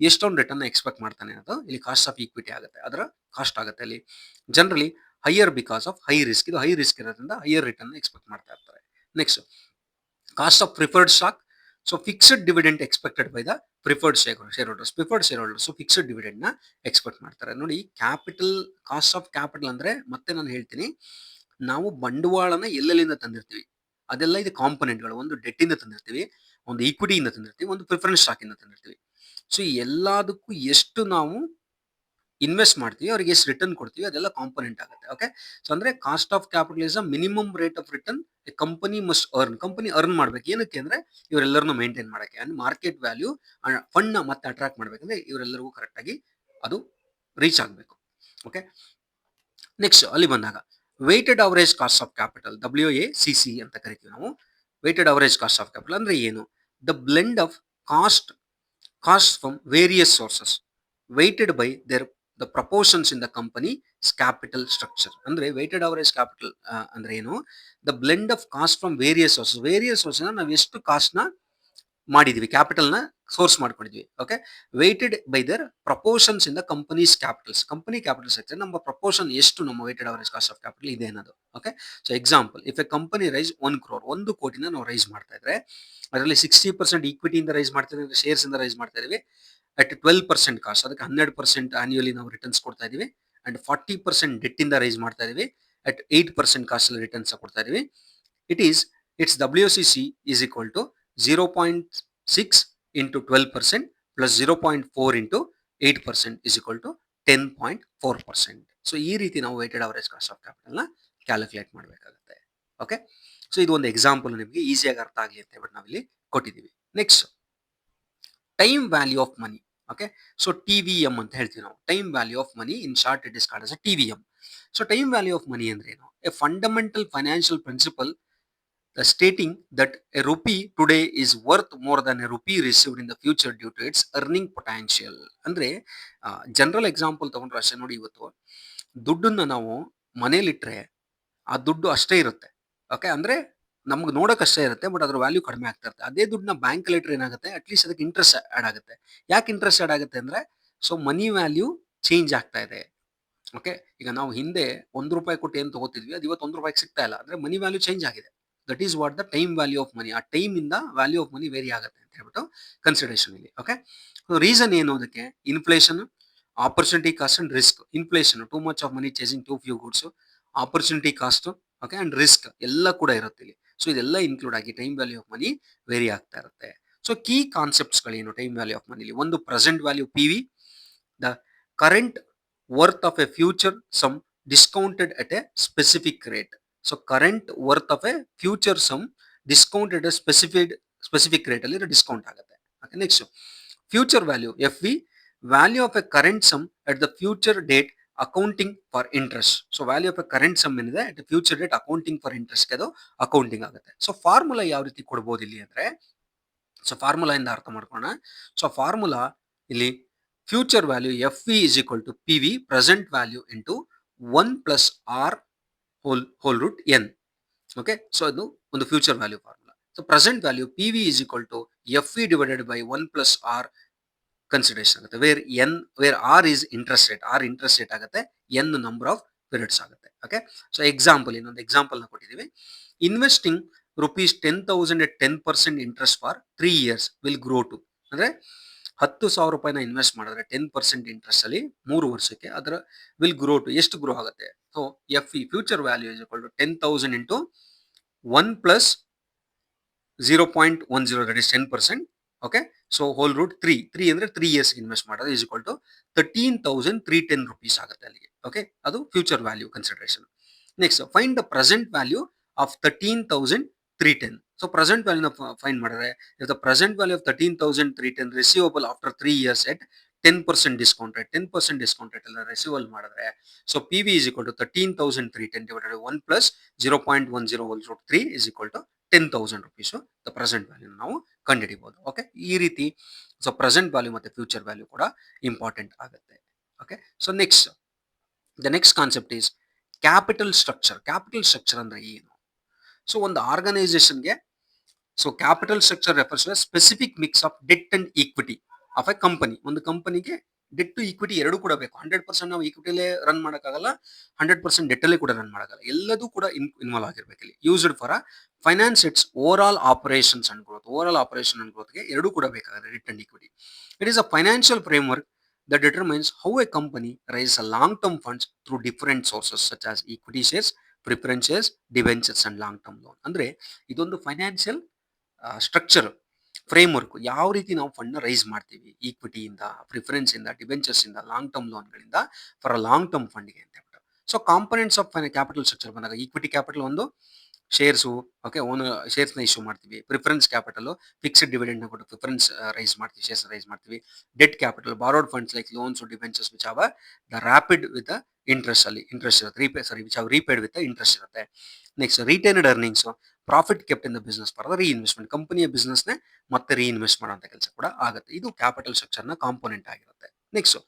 ಎಷ್ಟೊಂದು ರಿಟರ್ನ್ ಎಕ್ಸ್ಪೆಕ್ಟ್ ಮಾಡ್ತಾನೆ ಅನ್ನೋದು ಇಲ್ಲಿ ಕಾಸ್ಟ್ ಆಫ್ ಈಕ್ವಿಟಿ ಆಗುತ್ತೆ, ಅದರ ಕಾಸ್ಟ್ ಆಗುತ್ತೆ. ಅಲ್ಲಿ generally higher because of high risk, ಇದು ಹೈ ರಿಸ್ಕ್ ಇರೋದ್ರಿಂದ ಹೈಯರ್ ರಿಟರ್ನ್ ಎಕ್ಸ್ಪೆಕ್ಟ್ ಮಾಡ್ತಾ ಇರ್ತಾರೆ. Next, cost of preferred stock. So fixed dividend expected by the preferred share holders fixed dividend ನ ಎಕ್ಸ್ಪೆಕ್ಟ್ ಮಾಡ್ತಾರೆ. ನೋಡಿ, ಕ್ಯಾಪಿಟಲ್, ಕಾಸ್ಟ್ ಆಫ್ ಕ್ಯಾಪಿಟಲ್ ಅಂದ್ರೆ ಮತ್ತೆ ನಾನು ಹೇಳ್ತೀನಿ, ನಾವು ಬಂಡವಾಳನ ಎಲ್ಲೆಲ್ಲಿಂದ ತಂದಿರ್ತೀವಿ ಅದೆಲ್ಲ ಇದು ಕಾಂಪೊನೆಂಟ್ಗಳು. ಒಂದು ಡೆಟ್ ಇಂದ ತಂದಿರ್ತೀವಿ, ಒಂದು ಈಕ್ವಿಟಿಯಿಂದ ತಂದಿರ್ತೀವಿ, ಒಂದು ಪ್ರಿಫರೆನ್ಸ್ ಸ್ಟಾಕ್ ಇಂದ ತಂದಿರ್ತೀವಿ. ಸೊ ಎಲ್ಲದಕ್ಕೂ ಎಷ್ಟು ನಾವು ಇನ್ವೆಸ್ಟ್ ಮಾಡ್ತೀವಿ, ಅವ್ರಿಗೆ ಎಷ್ಟು ರಿಟರ್ನ್ ಕೊಡ್ತೀವಿ, ಅದೆಲ್ಲ ಕಾಂಪೊನೆಂಟ್ ಆಗುತ್ತೆ. ಓಕೆ, ಸೊ ಅಂದ್ರೆ cost of capital is a minimum rate of return a company must earn. Company earn ಮಾಡ್ಬೇಕು, ಏನಕ್ಕೆ ಅಂದ್ರೆ ಇವರೆಲ್ಲರನ್ನು ಮೇಂಟೈನ್ ಮಾಡಕ್ಕೆ ಅಂಡ್ ಮಾರ್ಕೆಟ್ ವ್ಯಾಲ್ಯೂ ಫಂಡ್ ನ ಮತ್ತೆ ಅಟ್ರಾಕ್ಟ್ ಮಾಡ್ಬೇಕಂದ್ರೆ ಇವರೆಲ್ಲರಿಗೂ ಕರೆಕ್ಟ್ ಆಗಿ ಅದು ರೀಚ್ ಆಗಬೇಕು. ಓಕೆ, ನೆಕ್ಸ್ಟ್ ಅಲ್ಲಿ ಬಂದಾಗ weighted average cost of capital, WACC ಅಂತ ಕರಿತೀವಿ ನಾವು. Weighted average cost of capital ಅಂದ್ರೆ ಏನು? The blend of cost from various sources weighted by their the proportions in the company capital structure. ಅಂದ್ರೆ ವೇಟೆಡ್ ಅವರೇಜ್ ಕ್ಯಾಪಿಟಲ್ ಅಂದ್ರೆ ಏನು? The blend of cost from various sources ನಾವು ಎಷ್ಟು ಕಾಸ್ಟ್ ನ ಮಾಡಿದ್ವಿ, ಕ್ಯಾಪಿಟಲ್ನ ಸೋರ್ಸ್ ಮಾಡ್ಕೊಂಡಿದ್ವಿ. Okay, weighted by their proportions in the company's capitals. Company capital structure ನಮ್ಮ ಪ್ರಪೋರ್ಷನ್ ಎಷ್ಟು ನಮ್ಮ weighted average cost of capital ಇದೆ ಅನ್ನೋದು. Okay, so example, if a company raise 1 crore, 1 ಕೋಟಿನ ನಾವು ರೈಸ್ ಮಾಡ್ತಾ ಇದ್ರೆ ಅದರಲ್ಲಿ 60% ಈಕ್ವಿಟಿಯಿಂದ ರೈಸ್ ಮಾಡ್ತಾ ಇದ್ದೀವಿ, ಶೇರ್ಸ್ ಇಂದ ರೈಸ್ ಮಾಡ್ತಾ ಇದೀವಿ ಅಟ್ 12% ಕಾಸ್ಟ್, ಅದಕ್ಕೆ 12% ಆನ್ಯುವಲಿ ನಾವು ರಿಟರ್ನ್ಸ್ ಕೊಡ್ತಾ ಇದೀವಿ. ಅಂಡ್ 40% ಡೆಟ್ ಇಂದ ರೈಸ್ ಮಾಡ್ತಾ ಇದೀವಿ ಅಟ್ 8% ಕಾಸ್ಟ್ ಅಲ್ಲಿ ರಿಟರ್ನ್ಸ್ ಕೊಡ್ತಾ ಇದೀವಿ. its WCC is equal to 0.6 into 12% plus 0.4 into 8% is equal to 10.4%. So ಈ ರೀತಿ ನಾವು weighted average cost of capital ನ ಕ್ಯಾಲ್ಕುಲೇಟ್ ಮಾಡಬೇಕಾಗುತ್ತೆ. ಓಕೆ, ಸೊ ಇದು ಒಂದು ಎಕ್ಸಾಂಪಲ್ ನಿಮಗೆ ಈಸಿಯಾಗಿ ಅರ್ಥ ಆಗಲಿ ಅಂತ ಹೇಳ್ಬಿಟ್ಟು ನಾವಿಲ್ಲಿ ಕೊಟ್ಟಿದ್ದೀವಿ. Next, time value of money. Okay, so TVM ಅಂತ ಹೇಳ್ತೀವಿ ನಾವು, time value of money. In short it is called as a TVM. So time value of money ಅಂದ್ರೆ ಏನು? A fundamental financial principle stating that a rupee today is worth more than a rupee received in the future due to its earning potential. ಅಂದ್ರೆ ಜನರಲ್ ಎಕ್ಸಾಂಪಲ್ ತಗೊಂಡ್ರೆ ಅಷ್ಟೇ ನೋಡಿ, ಇವತ್ತು ದುಡ್ಡನ್ನ ನಾವು ಮನೇಲಿಟ್ರೆ ಆ ದುಡ್ಡು ಅಷ್ಟೇ ಇರುತ್ತೆ. ಓಕೆ, ಅಂದ್ರೆ ನಮ್ಗೆ ನೋಡಕ್ ಅಷ್ಟೇ ಇರುತ್ತೆ, ಬಟ್ ಅದ್ರ ವ್ಯಾಲ್ಯೂ ಕಡಿಮೆ ಆಗ್ತಾ ಇರುತ್ತೆ. ಅದೇ ದುಡ್ಡನ್ನ ಬ್ಯಾಂಕ್ ಅಲ್ಲಿ ಇಟ್ರೆ ಏನಾಗುತ್ತೆ, ಅಟ್ಲೀಸ್ಟ್ ಅದಕ್ಕೆ ಇಂಟ್ರೆಸ್ಟ್ ಆಡ್ ಆಗುತ್ತೆ. ಯಾಕೆ ಇಂಟ್ರೆಸ್ಟ್ ಆಡ್ ಆಗುತ್ತೆ ಅಂದ್ರೆ, ಸೊ ಮನಿ ವ್ಯಾಲ್ಯೂ ಚೇಂಜ್ ಆಗ್ತಾ ಇದೆ. ಓಕೆ, ಈಗ ನಾವು ಹಿಂದೆ ₹1 ಕೊಟ್ಟು ಏನ್ ತಗೋತಿದ್ವಿ, ಅದು ಇವತ್ತು ₹1 ಸಿಗ್ತಾ ಇಲ್ಲ, ಅಂದ್ರೆ ಮನಿ ವ್ಯಾಲ್ಯೂ ಚೇಂಜ್ ಆಗಿದೆ. That is what the time value of ಮನಿ. ಆ ಟೈಮ್ ಇಂದ ವ್ಯಾಲ್ಯೂ ಆಫ್ ಮನಿ ವೇರಿ ಆಗುತ್ತೆ ಅಂತ ಹೇಳ್ಬಿಟ್ಟು ಕನ್ಸಿಡರೇಷನ್ ಇಲ್ಲಿ. ಓಕೆ, ರೀಸನ್ ಏನು ಅದಕ್ಕೆ? Inflation, opportunity cost and risk. Inflation, too much of money chasing too few goods, opportunity cost, okay, and risk ಎಲ್ಲ ಕೂಡ ಇರುತ್ತೆ ಇಲ್ಲಿ. ಸೊ ಇದೆಲ್ಲ ಇನ್ಕ್ಲೂಡ್ ಆಗಿ time value of money vary ಆಗ್ತಾ ಇರುತ್ತೆ. ಸೊ ಕೀ ಕಾನ್ಸೆಪ್ಟ್ಸ್ ಗಳೇನು ಟೈಮ್ ವ್ಯಾಲ್ಯೂ ಆಫ್ ಮನಿಲಿ? ಒಂದು, present value PV, the current worth of a future sum discounted at a specific rate. So current worth of a future sum discounted at a specific rate ಅಲ್ಲಿ ಡಿಸ್ಕೌಂಟ್ ಆಗುತ್ತೆ. Okay, next, future value FV, value of a current sum at the future date accounting for interest. So value of a current sum ಏನಿದೆ at the future date accounting for interest ಗೆ ಅದು ಅಕೌಂಟಿಂಗ್ ಆಗುತ್ತೆ. ಸೊ ಫಾರ್ಮುಲಾ ಯಾವ ರೀತಿ ಕೊಡ್ಬೋದು ಇಲ್ಲಿ ಅಂದ್ರೆ, ಸೊ ಫಾರ್ಮುಲಾ ಇಂದ ಅರ್ಥ ಮಾಡ್ಕೋಣ. ಸೊ ಫಾರ್ಮುಲಾ ಇಲ್ಲಿ future value FV is equal to PV, present value into 1 plus R whole root n. Okay, so ಅದು ಒಂದು future value formula. So present value PV is equal to FV divided by 1 plus R consideration ಆಗುತ್ತೆ, where R is interest rate. R interest rate ಆಗುತ್ತೆ, n ನಂಬರ್ ಆಫ್ ಪೀರಿಯಡ್ಸ್ ಆಗುತ್ತೆ. ಓಕೆ, ಸೊ ಎಕ್ಸಾಂಪಲ್, ಇನ್ನೊಂದು ಎಕ್ಸಾಂಪಲ್ ನ ಕೊಟ್ಟಿದ್ದೀವಿ. Investing ₹10,000 at 10% interest for 3 years will grow to, ಅಂದ್ರೆ ₹10,000 ಇನ್ವೆಸ್ಟ್ ಮಾಡಿದ್ರೆ 10% ಇಂಟ್ರೆಸ್ಟ್ ಅಲ್ಲಿ 3 ವರ್ಷಕ್ಕೆ ಅದರ ವಿಲ್ ಗ್ರೋ ಟು ಎಷ್ಟು ಗ್ರೋ ಆಗುತ್ತೆ? So FE future value is equal to 10,000 into 1 plus 0.10, that is 10%. Okay, so whole root 3 ಅಂದ್ರೆ 3 ಇಯರ್ಸ್ ಇನ್ವೆಸ್ಟ್ ಮಾಡೋದು ಇಸ್ ಈಕ್ವಲ್ ಟು ₹13,310 ಆಗುತ್ತೆ ಅಲ್ಲಿಗೆ. ಓಕೆ, ಅದು future value consideration. Next, find the present value of 13,310. So present ವ್ಯಾಲ್ಯೂನ ಫೈಂಡ್ ಮಾಡಿದ್ರೆ, if the present value of 13,310 receivable after 3 years at 10% discount rate, 10% discount rate ಎಲ್ಲ ರಿಸೀವಲ್ ಮಾಡಿದ್ರೆ, so PV is equal to 13,310 divided by 1 plus 0.10 whole root 3 is equal to ₹10,000. The present value ನಾವು ಕಂಡುಹಿಡಿಬಹುದು. ಓಕೆ, ಈ ರೀತಿ ಸೊ ಪ್ರೆಸೆಂಟ್ ವ್ಯಾಲ್ಯೂ ಮತ್ತೆ ಫ್ಯೂಚರ್ ವ್ಯಾಲ್ಯೂ ಕೂಡ ಇಂಪಾರ್ಟೆಂಟ್ ಆಗುತ್ತೆ. Okay, so next, the next concept is capital structure. Capital structure ಅಂದ್ರೆ ಏನು? ಸೊ ಒಂದು ಆರ್ಗನೈಸೇಷನ್ಗೆ, so capital structure refers to specific mix of debt and equity of a company. ಒಂದು ಕಂಪನಿಗೆ ಡೆಟ್ ಟು ಈಕ್ವಿಟಿ ಎರಡು ಕೂಡ ಬೇಕು. 100% ನಾವು ಈಕ್ವಿಟಿಲೇ ರನ್ ಮಾಡೋಕ್ಕಾಗಲ್ಲ, 100% ಡೆಟ್ ಅಲ್ಲೇ ಕೂಡ ರನ್ ಮಾಡೋಕ್ಕಲ್ಲ, ಎಲ್ಲದೂ ಕೂಡ ಇನ್ವಾಲ್ವ್ ಆಗಿರ್ಬೇಕು ಇಲ್ಲಿ. Used for finance its overall operations and growth. Overall operation and ಗ್ರೋತ್ಗೆ ಎರಡೂ ಕೂಡ ಬೇಕಾಗುತ್ತೆ, debt and equity. It is a financial framework that determines how a company raises a long-term funds through different sources such as equity shares, preference shares, debentures and long-term loan. ಅಂದ್ರೆ ಇದೊಂದು ಫೈನಾನ್ಷಿಯಲ್ ಸ್ಟ್ರಕ್ಚರ್ ಫ್ರೇಮ್ವರ್ಕ್, ಯಾವ ರೀತಿ ನಾವು ಫಂಡ್ ರೈಸ್ ಮಾಡ್ತೀವಿ, ಈಕ್ವಿಟಿಯಿಂದ, ಪ್ರಿಫರೆನ್ಸ್ ಇಂದ, ಡಿಬೆಂಚರ್ಸ್ ಇಂದ, ಲಾಂಗ್ ಟರ್ಮ್ ಲೋನ್ಗಳಿಂದ ಫಾರ್ ಅ ಲಾಂಗ್ ಟರ್ಮ್ ಫಂಡ್ಗೆ ಅಂತ ಹೇಳ್ಬಿಟ್ಟು. So components of capital structure ಬಂದಾಗ, ಈಕ್ವಿಟಿ ಕ್ಯಾಪಿಟಲ್ ಒಂದು, ಶೇರ್ಸು, ಓಕೆ, ಓನ್ ಶೇರ್ಸ್ನ ಇಶ್ಯೂ ಮಾಡ್ತೀವಿ. ಪ್ರಿಫರೆನ್ಸ್ ಕ್ಯಾಪಿಟಲ್ ಫಿಕ್ಸ್ಡ್ ಡಿವಿಡೆಂಡ್ನ ಕೊಟ್ಟು ಪ್ರಿಫರೆನ್ಸ್ ರೈಸ್ ಮಾಡ್ತೀವಿ, ಶೇರ್ಸ್ ರೈಸ್ ಮಾಡ್ತೀವಿ. Debt capital borrowed funds like loans, debentures which have the repaid with interest ಅಲ್ಲಿ ಇಂಟ್ರೆಸ್ಟ್ ಇರುತ್ತೆ, which have repaid with interest ಇರುತ್ತೆ. Next, retained earnings, profit kept in the business for reinvestment. ಕಂಪನಿಯ ಬಿಸ್ನೆಸ್ನೇ ಮತ್ತೆ ರೀಇನ್ವೆಸ್ಟ್ ಮಾಡುವಂತ ಕೆಲಸ ಕೂಡ ಆಗುತ್ತೆ. ಇದು ಕ್ಯಾಪಿಟಲ್ ಸ್ಟ್ರಕ್ಚರ್ನ ಕಾಂಪೋನೆಂಟ್ ಆಗಿರುತ್ತೆ. Next,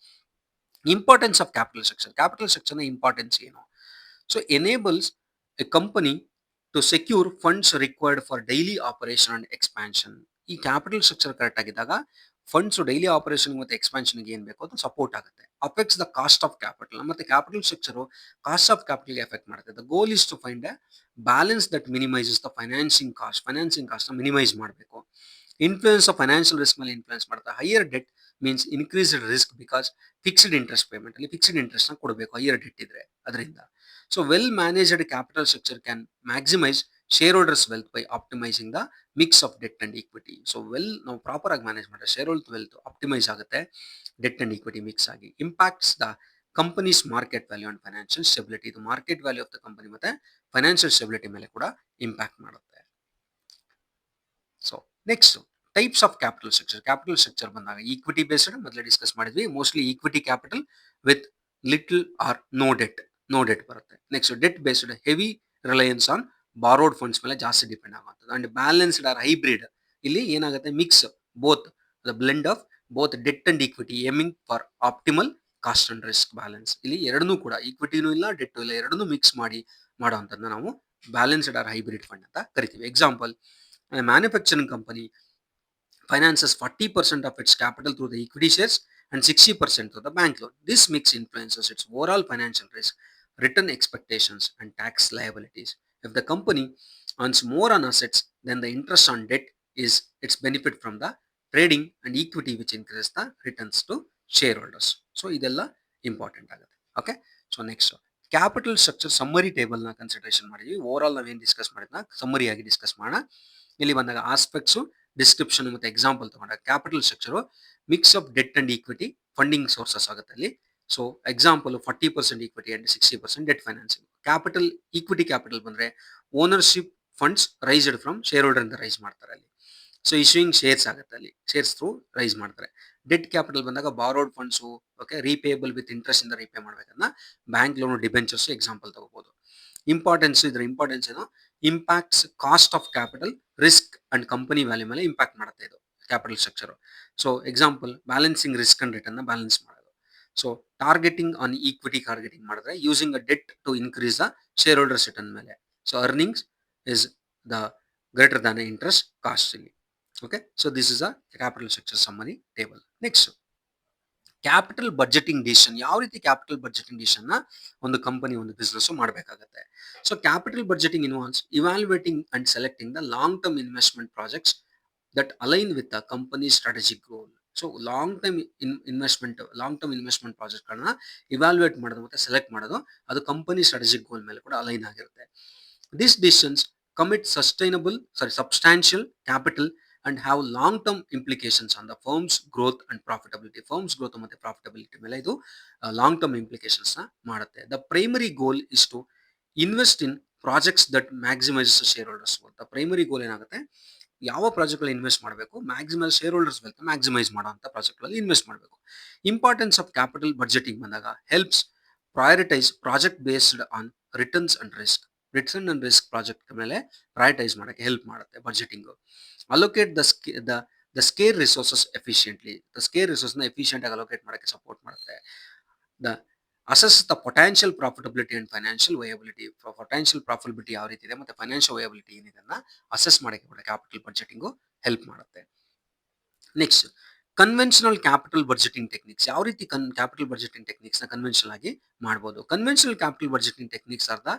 importance of capital structure. Capital ಸ್ಟ್ರಕ್ಚರ್ನ ಇಂಪಾರ್ಟೆನ್ಸ್ ಏನು? So enables A company to secure funds required for daily operation and expansion. ಈ ಕ್ಯಾಪಿಟಲ್ ಸ್ಟ್ರಕ್ಚರ್ ಕರೆಕ್ಟ್ ಆಗಿದ್ದಾಗ ಫಂಡ್ಸ್ ಡೈಲಿ ಆಪರೇಷನ್ ಮತ್ತೆ ಎಕ್ಸ್ಪಾನ್ಷನ್ಗೆ ಏನು ಬೇಕೋ ಅದು ಸಪೋರ್ಟ್ ಆಗುತ್ತೆ. Affects the cost of capital. ಮತ್ತೆ ಕ್ಯಾಪಿಟಲ್ ಸ್ಟ್ರಕ್ಚರ್ ಕಾಸ್ಟ್ ಆಫ್ ಕ್ಯಾಪಿಟಲ್ಗೆ ಎಫೆಕ್ಟ್ ಮಾಡುತ್ತೆ. The goal is to find a balance that minimises the financing ಕಾಸ್ಟ್ನ ಮಿನಿಮೈಸ್ ಮಾಡಬೇಕು. ಇನ್ಫ್ಲೂಯೆನ್ಸ್ ಆಫ್ ಫೈನಾನ್ಷಿಯಲ್ ರಿಸ್ಕ್ ಮೇಲೆ ಇನ್ಫ್ಲೂಯೆನ್ಸ್ ಮಾಡುತ್ತೆ. Higher debt means increased risk because fixed interest payment ಅಲ್ಲಿ ಫಿಕ್ಸ್ಡ್ ಇಂಟ್ರೆಸ್ಟ್ ನ ಕೊಡಬೇಕು ಹೈಯರ್ ಡೆಟ್ ಇದ್ರೆ ಅದರಿಂದ. So well managed capital structure can maximise share holders wealth by optimising the mix of debt and equity. So ನಾವು ಪ್ರಾಪರ್ ಆಗಿ ಮ್ಯಾನೇಜ್ ಮಾಡಿದ್ರೆ ಶೇರ್ ಹೋಲ್ಡರ್ ವೆಲ್ತ್ ಆಪ್ಟಿಮೈಸ್ ಆಗುತ್ತೆ ಡೆಟ್ ಅಂಡ್ ಈಕ್ವಿಟಿ ಮಿಕ್ಸ್ ಆಗಿ. Impacts the company's market value and financial stability. ಇದು market value of the company ಮತ್ತೆ ಫೈನಾನ್ಷಿಯಲ್ ಸ್ಟೆಬಿಲಿಟಿ ಮೇಲೆ ಕೂಡ ಇಂಪ್ಯಾಕ್ಟ್ ಮಾಡುತ್ತೆ. So next types of capital structure. Capital structure ಬಂದಾಗ ಈಕ್ವಿಟಿ ಬೇಸ್ಡ್ ಮೊದಲೇ ಡಿಸ್ಕಸ್ ಮಾಡಿದ್ವಿ. Mostly equity capital with little or no debt ಬರುತ್ತೆ. Next debt based heavy reliance on borrowed funds ಮೇಲೆ ಜಾಸ್ತಿ ಡಿಪೆಂಡ್ ಆಗುವಂಥದ್ದು. And balanced or hybrid. ಇಲ್ಲಿ ಏನಾಗುತ್ತೆ mix both the blend of both debt and equity aiming for optimal cost and risk balance. ಇಲ್ಲಿ ಎರಡನ್ನೂ ಕೂಡ ಈಕ್ವಿಟಿನೂ ಇಲ್ಲ ಡೆಟ್ ಇಲ್ಲ ಎರಡನ್ನೂ ಮಿಕ್ಸ್ ಮಾಡಿ ಮಾಡೋವಂಥದ್ದನ್ನ ನಾವು ಬ್ಯಾಲೆನ್ಸ್ಡ್ ಆರ್ ಹೈಬ್ರಿಡ್ ಫಂಡ್ ಅಂತ ಕರಿತೀವಿ. Example, manufacturing company finances 40% of its capital through the equity shares and 60% through the bank loan. This mix influences its overall financial risk, return expectations, and tax liabilities. If the company earns more on assets than the interest on debt is its benefit from the trading and equity which increases the returns to shareholders. So ಇದೆಲ್ಲ ಇಂಪಾರ್ಟೆಂಟ್ ಆಗುತ್ತೆ. Okay, so next capital structure summary ಟೇಬಲ್ನ ಕನ್ಸಿಡರೇಷನ್ ಮಾಡಿದ್ವಿ. ಓವರ್ ಆಲ್ ನಾವೇನು ಡಿಸ್ಕಸ್ ಮಾಡಿದ್ನ ಸಮ್ಮರಿ ಆಗಿ ಡಿಸ್ಕಸ್ ಮಾಡೋಣ. ಇಲ್ಲಿ ಬಂದಾಗ ಆಸ್ಪೆಕ್ಟ್ಸು, ಡಿಸ್ಕ್ರಿಪ್ಷನ್ ಮತ್ತೆ ಎಕ್ಸಾಂಪಲ್ ತಗೊಂಡಾಗ capital structure mix of debt and equity funding sources ಆಗುತ್ತೆ ಅಲ್ಲಿ. So example 40% equity and 60% debt financing. Capital equity capital ಬಂದ್ರೆ ownership funds raised from shareholder ಇಂದ ರೈಸ್ ಮಾಡ್ತಾರೆ ಅಲ್ಲಿ. ಸೊ ಇಶ್ಯೂಯಿಂಗ್ ಶೇರ್ಸ್ ಆಗುತ್ತೆ ಅಲ್ಲಿ, ಶೇರ್ಸ್ ಥ್ರೂ ರೈಸ್ ಮಾಡ್ತಾರೆ. ಡೆಟ್ ಕ್ಯಾಪಿಟಲ್ ಬಂದಾಗ borrowed funds, okay, repayable with interest ಇಂದ ರೀಪೇ ಮಾಡ್ಬೇಕನ್ನ ಬ್ಯಾಂಕ್ ಲೋನ್ ಡಿಬೆಂಚರ್ಸ್ ಎಕ್ಸಾಂಪಲ್ ತಗೋಬಹುದು. ಇದರ ಇಂಪಾರ್ಟೆನ್ಸ್ ಏನು, impacts cost of capital, risk and company value ಮೇಲೆ ಇಂಪ್ಯಾಕ್ಟ್ ಮಾಡುತ್ತೆ ಇದು capital structure. So example balancing risk and return balance ಮಾಡೋದು. So targeting on equity targeting ಮಾಡಿದ್ರೆ using a debt to increase the shareholders return ಮೇಲೆ. So earnings is the greater than interest cost ಇಲ್ಲಿ. Okay, so this is a capital structure summary table. Next capital budgeting decision. ಯಾವ ರೀತಿ ಕ್ಯಾಪಿಟಲ್ ಬಜೆಟಿಂಗ್ ಡಿಸಿಷನ್ ನ ಒಂದು ಕಂಪನಿ ಒಂದು ಬಿಸ್ನೆಸ್ ಮಾಡಬೇಕಾಗುತ್ತೆ. So capital budgeting involves evaluating and selecting the long term investment projects that align with the company strategic goal. So long term investment ಪ್ರಾಜೆಕ್ಟ್ಗಳನ್ನ ಇವ್ಯಾಲ್ಯುಯೇಟ್ ಮಾಡೋದು ಮತ್ತೆ ಸೆಲೆಕ್ಟ್ ಮಾಡೋದು ಅದು ಕಂಪನಿ ಸ್ಟ್ರಾಟಜಿಕ್ ಗೋಲ್ ಮೇಲೆ ಕೂಡ ಅಲೈನ್ ಆಗಿರುತ್ತೆ. These decisions commit substantial capital and have long-term implications on the firm's growth and profitability. Firm's growth and profitability ಮೇಲೆ ಇದು long-term implications ನ ಮಾಡುತ್ತೆ. The primary goal is to invest in projects that maximizes the shareholders wealth. The primary goal ಏನಾಗುತ್ತೆ, ಯಾವ ಪ್ರಾಜೆಕ್ಟ್ ಇನ್ವೆಸ್ಟ್ ಮಾಡಬೇಕು, maximise share holders wealth maximise ಮಾಡುವಂತ ಪ್ರಾಜೆಕ್ಟ್ಗಳಲ್ಲಿ ಇನ್ವೆಸ್ಟ್ ಮಾಡಬೇಕು. ಇಂಪಾರ್ಟೆನ್ಸ್ ಆಫ್ ಕ್ಯಾಪಿಟಲ್ ಬಜೆಟಿಂಗ್ ಬಂದಾಗ helps prioritise project based on returns and risk project ಮೇಲೆ ಪ್ರಯಾರಿಟೈಸ್ ಮಾಡಕ್ಕೆ ಹೆಲ್ಪ್ ಮಾಡುತ್ತೆ budgeting. Allocate the scarce resources efficiently. Scarce resource ನ ಎಫಿಷಿಯೆಂಟ್ ಆಗಿ ಅಲೋಕೇಟ್ ಮಾಡಕ್ಕೆ ಸಪೋರ್ಟ್ ಮಾಡುತ್ತೆ. The assess the potential profitability and financial viability. Potential profitability ಯಾವ ರೀತಿ ಇದೆ ಮತ್ತೆ ಫೈನಾನ್ಷಿಯಲ್ ವಯಬಿಲಿಟಿ ಏನಿದೆ ಅಸೆಸ್ ಮಾಡಕ್ಕೆ ಕೂಡ ಕ್ಯಾಪಿಟಲ್ ಬಜೆಟಿಂಗು ಹೆಲ್ಪ್ ಮಾಡುತ್ತೆ. Next conventional capital budgeting techniques. ಯಾವ ರೀತಿ ಕ್ಯಾಪಿಟಲ್ ಬಜೆಟಿಂಗ್ ಟೆಕ್ನಿಕ್ಸ್ ನ ಕನ್ವೆನ್ಷನಲ್ ಆಗಿ ಮಾಡಬಹುದು. Conventional capital budgeting techniques are the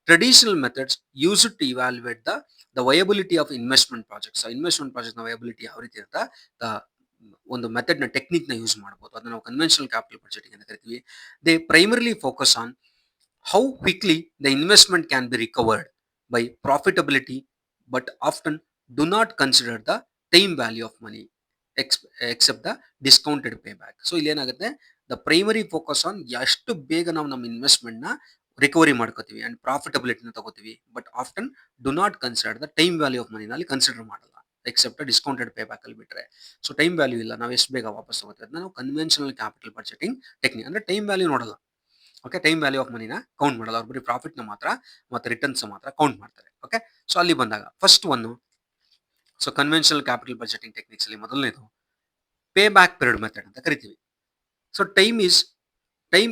traditional methods used to evaluate the viability of investment projects. Investment project ನ ವಯಬಿಲಿಟಿ ಯಾವ ರೀತಿ ಇರುತ್ತೆ ಒಂದು ಮೆಥಡ್ ನ ಟೆಕ್ನಿಕ್ ನ ಯೂಸ್ ಮಾಡಬಹುದು. ಅದನ್ನ ನಾವು ಕನ್ವೆನ್ಷನಲ್ ಕ್ಯಾಪಿಟಲ್ ಬಜೆಟಿಂಗ್ ಅಂತ ಕರಿತೀವಿ. They primarily focus on how quickly the investment can be recovered by profitability but often do not consider the time value of money except the discounted pay back. So ಇಲ್ಲಿ ಏನಾಗುತ್ತೆ, ದ ಪ್ರೈಮರಿ ಫೋಕಸ್ ಆನ್ ಎಷ್ಟು ಬೇಗ ನಾವು ನಮ್ಮ ಇನ್ವೆಸ್ಟ್ಮೆಂಟ್ ನ ರಿಕವರಿ ಮಾಡ್ಕೋತೀವಿ ಅಂಡ್ ಪ್ರಾಫಿಟಬಿಲಿಟಿನ ತಗೋತೀವಿ. But often do not consider the time value of ಮನಿ ನಲ್ಲಿ ಕನ್ಸಿಡರ್ ಮಾಡಲ್ಲ ಎಕ್ಸೆಪ್ಟ್ ಡಿಸ್ಕೌಂಟೆಡ್ ಪೇ ಬ್ಯಾಕ್ ಅಲ್ಲಿ ಬಿಟ್ರೆ. ಸೊ ಟೈಮ್ ವ್ಯಾಲ್ಯೂ ಇಲ್ಲ, ನಾವು ಎಷ್ಟು ಬೇಗ ವಾಪಸ್ ತಗೋತೀವಿ ಅದನ್ನ ನಾವು ಕನ್ವೆನ್ಷನಲ್ ಕ್ಯಾಪಿಟಲ್ ಬಜೆಟಿಂಗ್ ಟೆಕ್ನಿಕ್ ಅಂದ್ರೆ ಟೈಮ್ ವ್ಯಾಲ್ಯೂ ನೋಡಲ್ಲ. ಓಕೆ, ಟೈಮ್ ವ್ಯಾಲ್ಯೂ ಆಫ್ ಮನಿನ ಕೌಂಟ್ ಮಾಡಲ್ಲ, ಅವ್ರು ಬರೀ ಪ್ರಾಫಿಟ್ ನ ಮಾತ್ರ ಮತ್ತೆ ರಿಟರ್ನ್ಸ್ ಮಾತ್ರ ಕೌಂಟ್ ಮಾಡ್ತಾರೆ. ಓಕೆ, ಸೊ ಅಲ್ಲಿ ಬಂದಾಗ first one, so conventional capital budgeting techniques ಅಲ್ಲಿ ಮೊದಲನೇದು ಪೇ ಬ್ಯಾಕ್ ಪೀರಿಯಡ್ ಮೆಥಡ್ ಅಂತ ಕರಿತೀವಿ. So time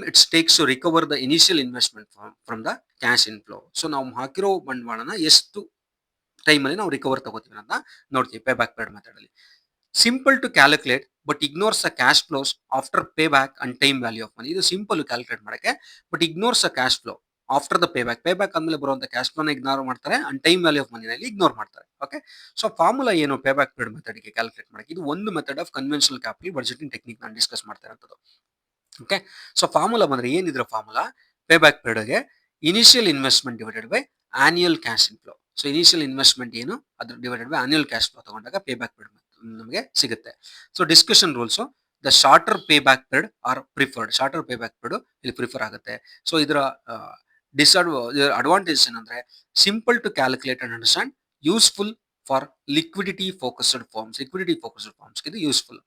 its takes to recover the initial investment from the cash inflow. So ನಾವು ಹಾಕಿರೋ ಬಂಡವಾಳನ ಎಷ್ಟು ಟೈಮಲ್ಲಿ ನಾವು ರಿಕವರ್ ತಗೋತೀವಿ ಅಂತ ನೋಡ್ತೀವಿ ಪೇ ಬ್ಯಾಕ್ ಪೀರಿಯಡ್ ಮೆಥಡಲ್ಲಿ. Simple to calculate but ignores the cash flows after pay back and time value of money. ಇದು ಸಿಂಪಲ್ ಕ್ಯಾಲ್ಕುಲೇಟ್ ಮಾಡಕ್ಕೆ, but ignores the cash flow after the pay back ಆದ್ಮೇಲೆ ಬರುವಂತ ಕ್ಯಾಶ್ ಫ್ಲೋನ ಇಗ್ನೋರ್ ಮಾಡ್ತಾರೆ ಅಂಡ್ ಟೈಮ್ ವ್ಯಾಲ್ಯೂ ಆಫ್ ಮನಿನಲ್ಲಿ ಇಗ್ನೋರ್ ಮಾಡ್ತಾರೆ. ಓಕೆ, ಸೊ ಫಾರ್ಮುಲಾ ಏನು ಪೇ ಬ್ಯಾಕ್ ಪೀರಿಯಡ್ ಮೆಥಡ್ಗೆ ಕ್ಯಾಲ್ಕುಲೇಟ್ ಮಾಡಕ್ಕೆ? ಇದು ಒಂದು method of conventional capital budgeting technique ನಾನು ಡಿಸ್ಕಸ್ ಮಾಡ್ತಾ ಇರೋದು. ಓಕೆ, ಸೊ ಫಾರ್ಮುಲಾ ಬಂದ್ರೆ ಏನಿದ್ರ ಫಾರ್ಮುಲಾ? ಪೇ ಬ್ಯಾಕ್ ಪೀರಿಯಡ್ಗೆ initial investment divided by annual cash inflow. So initial investment ಏನು ಅದ್ರ divided by annual cash flow ತಗೊಂಡಾಗ ಪೇ ಬ್ಯಾಕ್ ಪೀರಿಯಡ್ ನಮಗೆ ಸಿಗುತ್ತೆ. So discussion rules, the shorter pay back period are preferred. Shorter pay back period ಇಲ್ಲಿ ಪ್ರಿಫರ್ ಆಗುತ್ತೆ. ಸೊ ಇದರ ಅಡ್ವಾಂಟೇಜ್ ಏನಂದ್ರೆ simple to calculate and understand, useful for liquidity focused firms ಇದು ಯೂಸ್ಫುಲ್.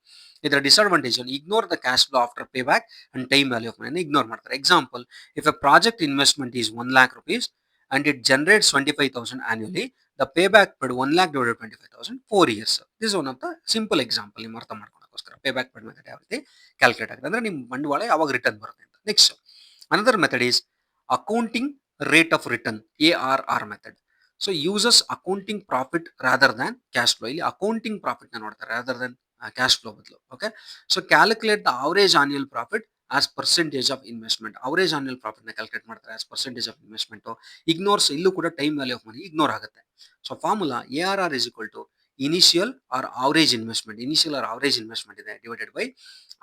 ಇದರ disadvantage ignore the cash flow after pay back and time value of money ignore ಮಾಡ್ತಾರೆ. Example, if a project investment is 1 lakh rupees and it generates 25,000 annually, the payback period 1 lakh divided by 25,000 4 years. This is one of the simple example. ನಿಮ್ಮ ಅರ್ಥ ಮಾಡ್ಕೊಳ್ಳೋಕ್ಕೋಸ್ಕರ ಪೇ ಬ್ಯಾಕ್ ಪೀರಿಯಡ್ ಮೆಥಡ್ ಯಾವ ರೀತಿ ಕ್ಯಾಲ್ಕುಲೇಟ್ ಆಗುತ್ತೆ ಅಂದ್ರೆ ನಿಮ್ಮ ಬಂಡವಾಳ ಯಾವಾಗ ರಿಟರ್ನ್ ಬರುತ್ತೆ ಅಂತ. Next another method is accounting rate of return, ARR method. So uses accounting profit rather than cash flow. ಇಲ್ಲಿ ಅಕೌಂಟಿಂಗ್ ಪ್ರಾಫಿಟ್ ನ ನೋಡ್ತಾರೆ ರಾದರ್ ದ್ಯಾನ್ ಕ್ಯಾಶ್ ಫ್ಲೋ ಬದಲು. Okay, so calculate the average annual profit as percentage of investment. Average annual profit ನ ಕ್ಯಾಲ್ಕುಲೇಟ್ ಮಾಡ್ತಾರೆ as percentage of investment. Ignores, ಇಲ್ಲೂ ಕೂಡ time value of money ignore ಆಗುತ್ತೆ. So formula ARR is equal to initial or average investment. Initial or average investment ಇದೆ divided by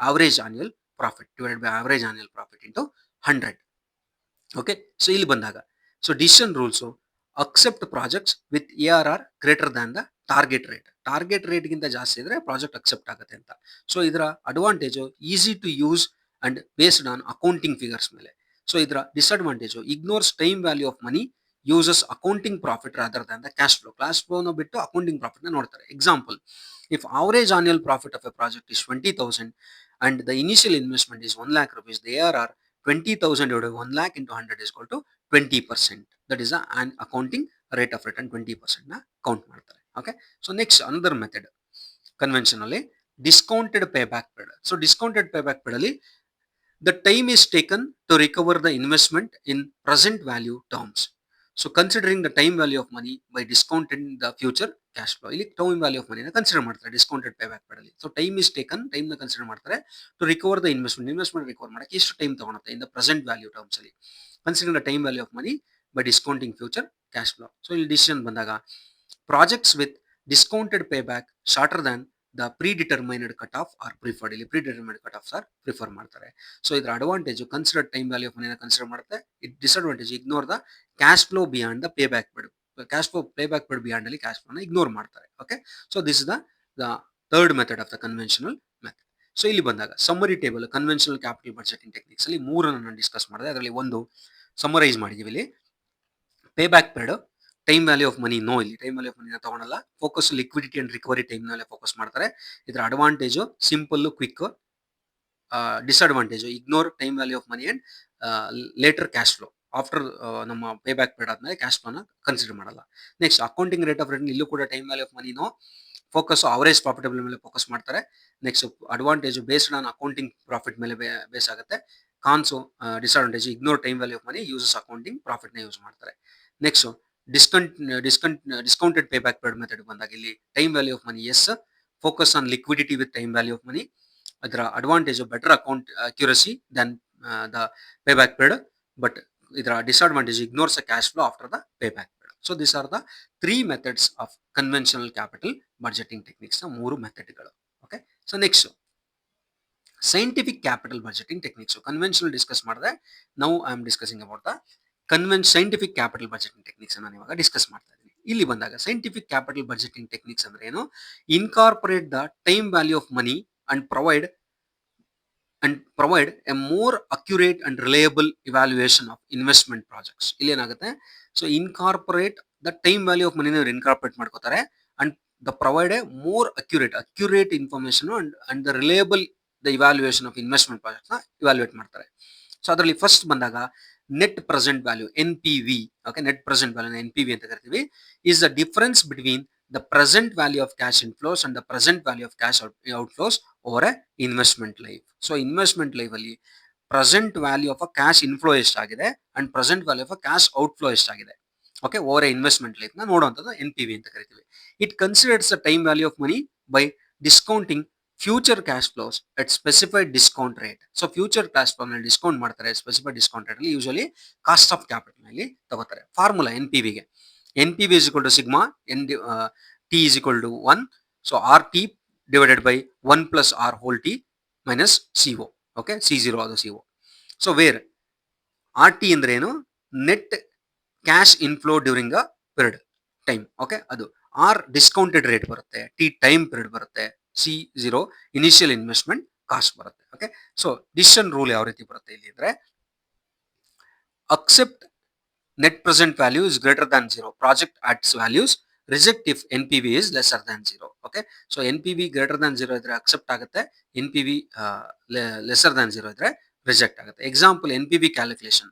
average annual profit divided by average annual profit into 100. Okay, so ಇಲ್ಲಿ ಬಂದಾಗ so decision rules, accept projects with ARR greater than the target rate. Target ರೇಟ್ಗಿಂತ ಜಾಸ್ತಿ ಇದ್ರೆ ಪ್ರಾಜೆಕ್ಟ್ ಅಕ್ಸೆಪ್ಟ್ ಆಗುತ್ತೆ ಅಂತ. ಸೊ ಇದರ advantage easy to use and based on accounting figures ಮೇಲೆ. ಸೊ ಇದರ disadvantage ignores time value of money, uses accounting profit rather than the cash flow. Cash ಫ್ಲೋನ ಬಿಟ್ಟು ಅಕೌಂಟಿಂಗ್ ಪ್ರಾಫಿಟ್ ನ ನೋಡ್ತಾರೆ. Example, if average annual profit of A project is 20,000 and the initial investment is 1 lakh rupees, the ARR 20,000 divided by 1 lakh into 100 is equal to 20%. That is an accounting rate of return 20% ನ ಕೌಂಟ್ ಮಾಡ್ತಾರೆ. Okay, so next another method conventionally discounted pay back period. So discounted pay back period ಅಲ್ಲಿ the time is taken to recover the investment in present value terms. So considering the time value of money by discounting the future cash flow. ಇಲ್ಲಿ ಟೈಮ್ ವ್ಯಾಲ್ಯೂ ಆಫ್ ಮನಿನ ಕನ್ಸಿಡರ್ ಮಾಡ್ತಾರೆ ಡಿಸ್ಕೌಂಟೆಡ್ ಪೇ ಬ್ಯಾಕ್ ಪೀರಿಯಡ್ ಅಲ್ಲಿ. So time is taken, time ನ ಕನ್ಸಿಡರ್ ಮಾಡ್ತಾರೆ to recover the investment recover ಮಾಡಕ್ಕೆ ಎಷ್ಟು ಟೈಮ್ ತಗೊಳುತ್ತೆ in the present value terms ಅಲ್ಲಿ, considering the time value of money by discounting future cash flow. So ಇಲ್ಲಿ ಡಿಸಿಷನ್ ಬಂದಾಗ projects with discounted pay back shorter than the predetermined cut off are preferred. ಇಲ್ಲಿ predetermined cut offs R prefer ಮಾಡ್ತಾರೆ. ಸೊ ಇದರ advantage consider time value of ಮನಿನ ಕನ್ಸಿಡರ್ ಮಾಡುತ್ತೆ. It disadvantage ignore the cash flow beyond the pay back period. Cash flow pay back period beyond ಅಲ್ಲಿ ಕ್ಯಾಶ್ ಫ್ಲೋನ ಇಗ್ನೋರ್ ಮಾಡ್ತಾರೆ. Okay, so this is the third method of the conventional method. So ಇಲ್ಲಿ ಬಂದಾಗ summary table conventional capital budgeting techniques ಅಲ್ಲಿ ಮೂರನ್ನು ನಾನು ಡಿಸ್ಕಸ್ ಮಾಡಿದೆ. ಅದರಲ್ಲಿ ಒಂದು ಸಮ್ಮರೈಸ್ ಮಾಡಿದೀವಿ. ಇಲ್ಲಿ pay back period time value of money no, ಇಲ್ಲಿ ಟೈಮ್ ವ್ಯಾಲ್ಯೂ ಆಫ್ ಮನಿನ ತಗೊಳಲ್ಲ. Focus liquidity and recovery time ಮೇಲೆ ಫೋಕಸ್ ಮಾಡ್ತಾರೆ. ಇದರ advantage simple quick, disadvantage ignore time value of money and later cash flow. After ನಮ್ಮ ಪೇ ಬ್ಯಾಕ್ ಪೀರಿಯಡ್ ಆದ್ಮೇಲೆ ಕ್ಯಾಶ್ ಫ್ಲೋನ ಕನ್ಸಿಡರ್ ಮಾಡಲ್ಲ. Next accounting rate of return, ಇಲ್ಲೂ ಕೂಡ ಟೈಮ್ ವ್ಯಾಲ್ಯೂ ಆಫ್ ಮನಿನೋ, ಫೋಕಸ್ ಅವರೇಜ್ ಪ್ರಾಫಿಟಬಲ್ ಮೇಲೆ ಫೋಕಸ್ ಮಾಡ್ತಾರೆ. Next advantage based on accounting profit ಮೇಲೆ ಬೇಸ್ ಆಗುತ್ತೆ. Cons disadvantage ignore time value of money, uses accounting profit ನ ಯೂಸ್ ಮಾಡ್ತಾರೆ. Next discounted pay back period method ಬಂದಾಗ ಇಲ್ಲಿ time value of money yes, focus on liquidity with time value of money. ಅದರ advantage better account accuracy than the pay back period, but ಇದರ disadvantage ignores the cash flow after the pay back period. So this are the 3 methods of conventional capital budgeting techniques ನ 3 ಮೆಥಡ್ಗಳು. Okay, so next scientific capital budgeting techniques. Conventional discuss ಮಾಡಿದೆ, now I am discussing about the scientific capital budgeting techniques ನಾನು ಇವಾಗ ಡಿಸ್ಕಸ್ ಮಾಡ್ತಾ ಇದ್ದೀನಿ. ಇಲ್ಲಿ ಬಂದಾಗ ಸೈಂಟಿಫಿಕ್ ಕ್ಯಾಪಿಟಲ್ ಬಡ್ಜೆಟಿಂಗ್ ಟೆಕ್ನಿಕ್ಸ್ ಅಂದ್ರೆ ಏನು? Incorporate the time value of money and provide a more accurate and reliable evaluation of investment projects. ಇಲ್ಲಿ ಏನಾಗುತ್ತೆ? So incorporate the time value of ಮನಿನ ಇನ್ಕಾರ್ಪೊರೇಟ್ ಮಾಡ್ಕೋತಾರೆ and the provide a more accurate information and the reliable the evaluation of investment project ನ ಇವ್ಯಾಲ್ಯೂಯೇಟ್ ಮಾಡ್ತಾರೆ. ಸೊ ಅದರಲ್ಲಿ ಫಸ್ಟ್ ಬಂದಾಗ net present value NPV. Okay, net present value NPV ಅಂತ ಕರಿತೀವಿ. Is the difference between the present value of cash inflows and the present value of cash outflows over a investment life. So investment life ಅಲ್ಲಿ present value of a cash inflow ಎಷ್ಟಾಗಿದೆ and present value of a cash outflow ಎಷ್ಟಾಗಿದೆ. Okay, over a investment life ನ ನೋಡುವಂಥದ್ದು ಎನ್ ಪಿ ವಿ ಅಂತ ಕರಿತೀವಿ. It considers the time value of money by discounting future cash flows at specified discount rate. So future cash flow ನಲ್ಲಿ ಡಿಸ್ಕೌಂಟ್ ಮಾಡ್ತಾರೆ, ಸ್ಪೆಸಿಫೈಡ್ ಡಿಸ್ಕೌಂಟ್ ರೇಟ್ ಅಲ್ಲಿ ಯೂಶಲಿ ಕಾಸ್ಟ್ ಆಫ್ ಕ್ಯಾಪಿಟಲ್ ನಲ್ಲಿ ತಗೋತಾರೆ. ಫಾರ್ಮುಲಾ ಎನ್ ಪಿ ವಿಗೆ, N P V is equal to sigma N T is equal to 1. So R T divided by 1 plus R whole T minus C O. Okay, C zero ಅದು C O. So where R T ಅಂದ್ರೆ ಏನು, net cash inflow during a period time. Okay, ಅದು ಆರ್ ಡಿಸ್ಕೌಂಟೆಡ್ ರೇಟ್ ಬರುತ್ತೆ, ಟಿ ಟೈಮ್ ಪೀರಿಯಡ್ ಬರುತ್ತೆ, C zero initial investment cost ಬರುತ್ತೆ. ಓಕೆ, ಸೊ ಡಿಸಿಷನ್ ರೂಲ್ ಯಾವ ರೀತಿ ಬರುತ್ತೆ ಇಲ್ಲಿ ಅಂದ್ರೆ, accept net present value is greater than 0, project adds values, reject if NPV is lesser than 0. Okay, so NPV greater than 0 ಇದ್ರೆ accept ಆಗುತ್ತೆ, NPV lesser than 0 ಇದ್ರೆ reject ಆಗುತ್ತೆ. Example, NPV calculation.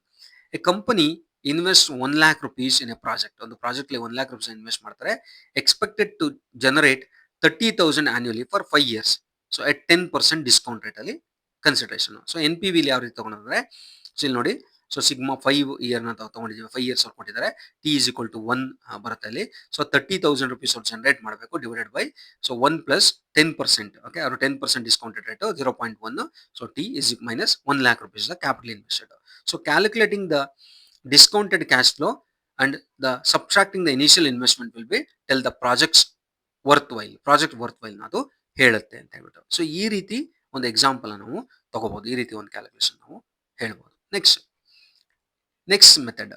A company invest 1 lakh rupees in a project. ಒಂದು ಪ್ರಾಜೆಕ್ಟ್ ಅಲ್ಲಿ 1 lakh rupees ಇನ್ವೆಸ್ಟ್ ಮಾಡ್ತಾರೆ, expected to generate 30,000 annually for 5 years. So at 10% discount rate ಅಲ್ಲಿ ಕನ್ಸಿಡರೇಷನ್. ಸೊ NPV ಯಾವ ರೀತಿ ತಗೊಂಡ್ರೆ, ಸೊ ಇಲ್ಲಿ ನೋಡಿ, ಸೊ ಸಿಗ್ಮಾ 5 ಇಯರ್ ನ ತಗೊಂಡಿದ್ದೀವಿ, 5 ಇಯರ್ಸ್ ಅವ್ರು ಕೊಟ್ಟಿದ್ದಾರೆ, ಟಿ ಇಸ್ ಈಕ್ವಲ್ ಟು 1 ಬರುತ್ತೆ ಅಲ್ಲಿ. ಸೊ 30,000 rupees ಅವ್ರು ಜನರೇಟ್ ಮಾಡಬೇಕು, divided by so 1 plus 10%. Okay, ಅವರು 10% discounted rate 0.1. So T is minus 1 lakh rupees the capital invested. So calculating the discounted cash flow and the subtracting the initial investment will be tell the project's worthwhile, project worthwhile ಅದು ಹೇಳುತ್ತೆ ಅಂತ ಹೇಳ್ಬಿಟ್ಟು. ಸೊ ಈ ರೀತಿ ಒಂದು ಎಕ್ಸಾಂಪಲ್ ನಾವು ತಗೋಬಹುದು, ಈ ರೀತಿ ಒಂದು ಕ್ಯಾಲ್ಕುಲೇಷನ್ ನಾವು ಹೇಳ್ಬೋದು. Next method,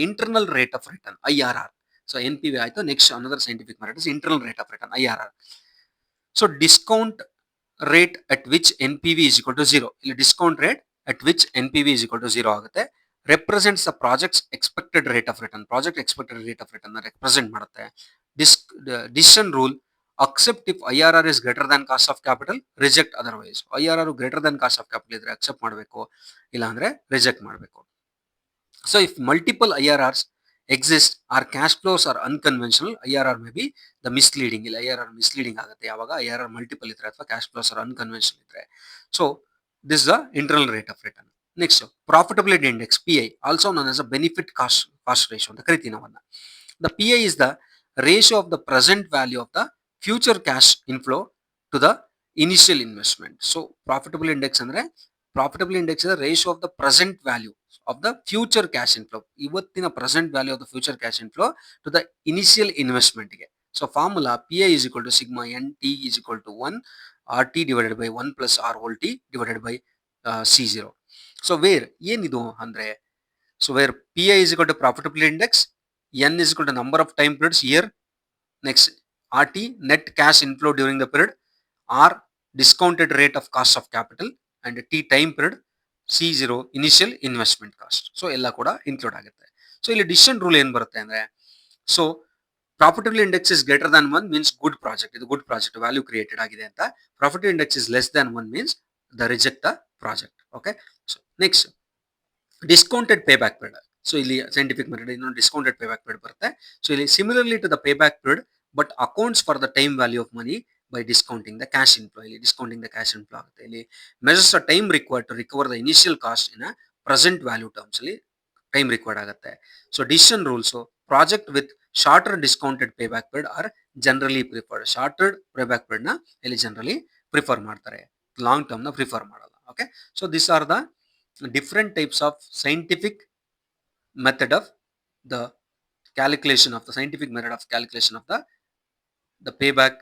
internal rate of return, IRR. So N P V ಆಯ್ತು. Next another scientific method is internal rate of return, IRR. So discount rate at which N P V is equal to 0. ಇಲ್ಲಿ discount rate at which N P V is equal to 0 ಆಗುತ್ತೆ. Represents the project's expected rate of return, project expected rate of return represent ಮಾಡುತ್ತೆ. Decision rule, accept if IRR is greater Dhan cost of capital, reject otherwise. IRR greater than cost of capital ಇದ್ರೆ ಅಕ್ಸೆಪ್ಟ್ ಮಾಡಬೇಕು, ಇಲ್ಲ ಅಂದ್ರೆ ರಿಜೆಕ್ಟ್ ಮಾಡಬೇಕು. So if multiple IRRs exist or cash flows are unconventional, IRR may be the misleading. ಇಲ್ಲ IRR misleading ಆಗುತ್ತೆ ಯಾವಾಗ IRR ಮಲ್ಟಿಪಲ್ ಇದ್ರೆ ಅಥವಾ cash flows are unconventional ಇದ್ರೆ. So this is the internal rate of return. Next, profitability index, PI, also known as a benefit cost ratio ಅಂತ ಕರಿತೀವಿ ನಾವನ್ನ. The PI is the ratio of the present value of the future cash inflow to the initial investment. So profitability index ಅಂದ್ರೆ, profitability index is the ratio of the present value of the future cash inflow, ಇವತ್ತಿನ present value of the future cash inflow to the initial investment ಗೆ. So formula PI is equal to sigma NT is equal to 1 RT divided by 1 plus R whole T divided by C0. So where ಏನಿದು ಅಂದ್ರೆ, so where PI is equal to profitability index, N is equal to number of time periods year, next RT net cash inflow during the period, R discounted rate of cost of capital, and T time period, C0 initial investment cost. So ಎಲ್ಲ ಕೂಡ ಇನ್ಕ್ಲೂಡ್ ಆಗುತ್ತೆ. ಸೊ ಇಲ್ಲಿ ಡಿಸಿಷನ್ ರೂಲ್ ಏನ್ ಬರುತ್ತೆ ಅಂದ್ರೆ, so profitable index is greater than 1 means good project, ಇದು ಗುಡ್ ಪ್ರಾಜೆಕ್ಟ್, ವ್ಯಾಲ್ಯೂ ಕ್ರಿಯೇಟೆಡ್ ಆಗಿದೆ ಅಂತ. Profitable index is less than 1 means the reject the project. Okay, so next discounted pay back period. So ಇಲ್ಲಿ ಸೈಂಟಿಫಿಕ್ ಮೆಥಡ್ ಇನ್ನೊಂದು ಡಿಸ್ಕೌಂಟೆಡ್ ಪೇ ಬ್ಯಾಕ್ ಪೀರಿಯಡ್ ಬರುತ್ತೆ. ಸೊ ಇಲ್ಲಿ similarly to the pay back period but accounts for the time value of money by discounting the cash inflow. ಇಲ್ಲಿ ಡಿಸ್ಕೌಂಟಿಂಗ್ ದ ಕ್ಯಾಶ್ ಇನ್ಫ್ಲೋ ಆಗುತ್ತೆ. ಇಲ್ಲಿ measures the time required to recover the initial cost in a present value terms ಅಲ್ಲಿ ಟೈಮ್ ರಿಕ್ವೈರ್ಡ್ ಆಗುತ್ತೆ. So decision rules, project with shorter discounted pay back period are generally preferred. Shorter pay back period ನ ಇಲ್ಲಿ ಜನರಲಿ ಪ್ರಿಫರ್ ಮಾಡ್ತಾರೆ, ಲಾಂಗ್ ಟರ್ಮ್ ನ ಪ್ರಿಫರ್ ಮಾಡಲ್ಲ. Okay, so this are the different types of scientific method of the calculation of the scientific method of calculation of the payback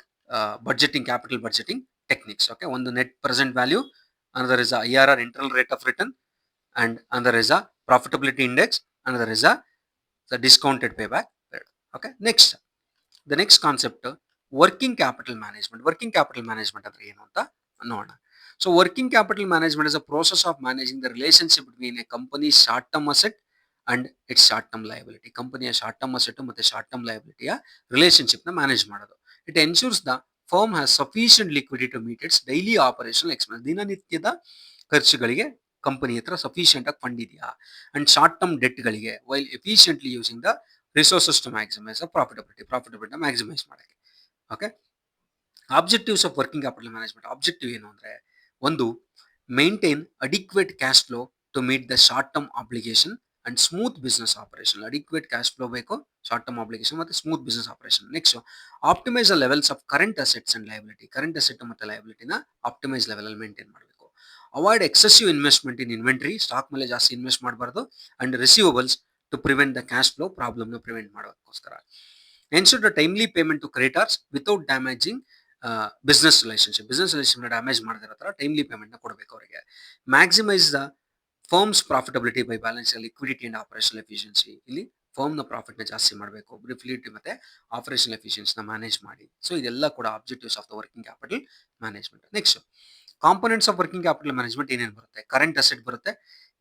budgeting, capital budgeting techniques. Okay, one the net present value, another is a IRR, internal rate of return, and another is a profitability index, another is a the discounted payback period. Okay, next the next concept, working capital management. Working capital management ಅಂದ್ರೆ ಏನು ಅಂತ ನೋಡೋಣ. So working capital management is a process of managing the relationship between a company's short term asset and its short term liability. ಕಂಪನಿಯ ಶಾರ್ಟ್ ಟರ್ಮ್ ಅಸೆಟ್ ಮತ್ತೆ ಶಾರ್ಟ್ ಟರ್ಮ್ ಲಯಬಿಲಿಟಿಯ ರಿಲೇಶನ್ಶಿಪ್ ನ ಮ್ಯಾನೇಜ್ ಮಾಡೋದು. It ensures the firm has sufficient liquidity to meet its daily operational expense. ದಿನನಿತ್ಯದ ಖರ್ಚುಗಳಿಗೆ ಕಂಪನಿ ಹತ್ರ ಸಫಿಷಿಯಂಟ್ ಆಗಿ ಫಂಡ್ ಇದೆಯಾ, ಅಂಡ್ ಶಾರ್ಟ್ ಟರ್ಮ್ ಡೆಟ್ ಗಳಿಗೆ while efficiently using the resources to maximise profitability maximise ಮಾಡಕ್ಕೆ. Okay, objectives of working capital management. Objective ಏನು ಅಂದ್ರೆ, ಒಂದು, maintain adequate cash flow to meet the short term obligation and smooth business operation. Adequate cash flow ಬೇಕು, ಶಾರ್ಟ್ ಟರ್ಮ್ ಆಬ್ಲಿಗೇಷನ್ ಮತ್ತೆ smooth business operation. Next optimise the levels of current assets and liability. Current asset ಮತ್ತೆ ಲಯಬಿಲಿಟಿನ ಆಪ್ಟಿಮೈಸ್ ಲೆವೆಲ್ ಅಲ್ಲಿ ಮೇಂಟೈನ್ ಮಾಡಬೇಕು. Avoid excessive investment in inventory. Stock ಮೇಲೆ ಜಾಸ್ತಿ ಇನ್ವೆಸ್ಟ್ ಮಾಡಬಾರ್ದು. And receivables to prevent the cash flow problem ನ ಪ್ರಿವೆಂಟ್ ಮಾಡೋದಕ್ಕೋಸ್ಕರ. Ensure the timely payment to creditors without damaging business relationship. Business relationship damage ಮಾಡದಿರೋ ತರ ಟೈಮ್ಲಿ ಪೇಮೆಂಟ್ ನ ಕೊಡಬೇಕು ಅವರಿಗೆ. Maximise the firms profitability by balancing liquidity and operational efficiency. ಇಲ್ಲಿ ಫರ್ಮ್ ನ ಪ್ರಾಫಿಟ್ ನ ಜಾಸ್ತಿ ಮಾಡಬೇಕು, ಲಿಕ್ವಿಡಿಟಿ ಮತ್ತೆ ಆಪರೇಷನಲ್ ಎಫಿಷಿಯನ್ಸಿ ನ ಮ್ಯಾನೇಜ್ ಮಾಡಿ. ಸೊ ಇದೆಲ್ಲ ಕೂಡ objectives of the working capital management. Next components of working capital management ಏನೇನು ಬರುತ್ತೆ? ಕರೆಂಟ್ ಅಸೆಟ್ ಬರುತ್ತೆ,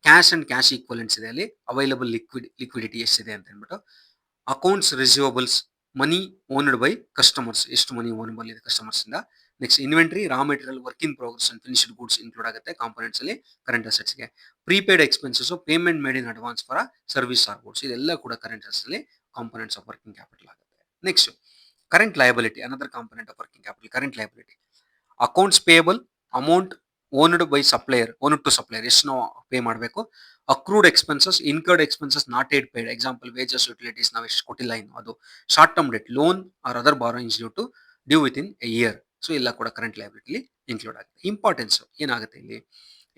ಕ್ಯಾಶ್ ಅಂಡ್ ಕ್ಯಾಶ್ ಈಕ್ವಲೆಂಟ್ಸ್ ಇದೆ, ಅಲ್ಲಿ ಅವೈಲಬಲ್ ಲಿಕ್ವಿಡಿಟಿ ಎಷ್ಟಿದೆ ಅಂತ ಹೇಳ್ಬಿಟ್ಟು. Accounts receivables, money owned by customers, ಎಷ್ಟು ಮನಿ ಓನಬಲ್ ಇದೆ ಕಸ್ಟಮರ್ಸ್ ಇಂದ. Next inventory, raw material, work in progress and finished goods include ಆಗುತ್ತೆ ಕಾಂಪೊನೆಂಟ್ಸ್ ಅಲ್ಲಿ ಕರೆಂಟ್ ಅಸೆಟ್ಸ್ ಗೆ. Prepaid expenses, payment made in advance for service or goods, ಇದೆಲ್ಲ ಕೂಡ ಕರೆಂಟ್ ಅಸೆಟ್ಸ್ ಅಲ್ಲಿ ಕಾಂಪೊನೆಂಟ್ಸ್ ಆಫ್ ವರ್ಕಿಂಗ್ ಕ್ಯಾಪಿಟಲ್ ಆಗುತ್ತೆ. Next current liability, another component of working capital, current liability. Accounts payable, amount owned by supplier, owned to supplier, ಎಷ್ಟು ನಾವು ಪೇ ಮಾಡಬೇಕು. Accrued expenses, incurred expenses not yet paid, example wages, utilities ನಾವು ಎಷ್ಟು ಕೊಟ್ಟಿಲ್ಲ ಇನ್ನು ಅದು. Short term debt, loan or other borrowings due to due with in a year. So ಎಲ್ಲ ಕೂಡ ಕರೆಂಟ್ ಲಯಬಿಲಿಟಿ ಇನ್ಕ್ಲೂಡ್ ಆಗುತ್ತೆ. ಇಂಪಾರ್ಟೆನ್ಸ್ ಏನಾಗುತ್ತೆ ಇಲ್ಲಿ?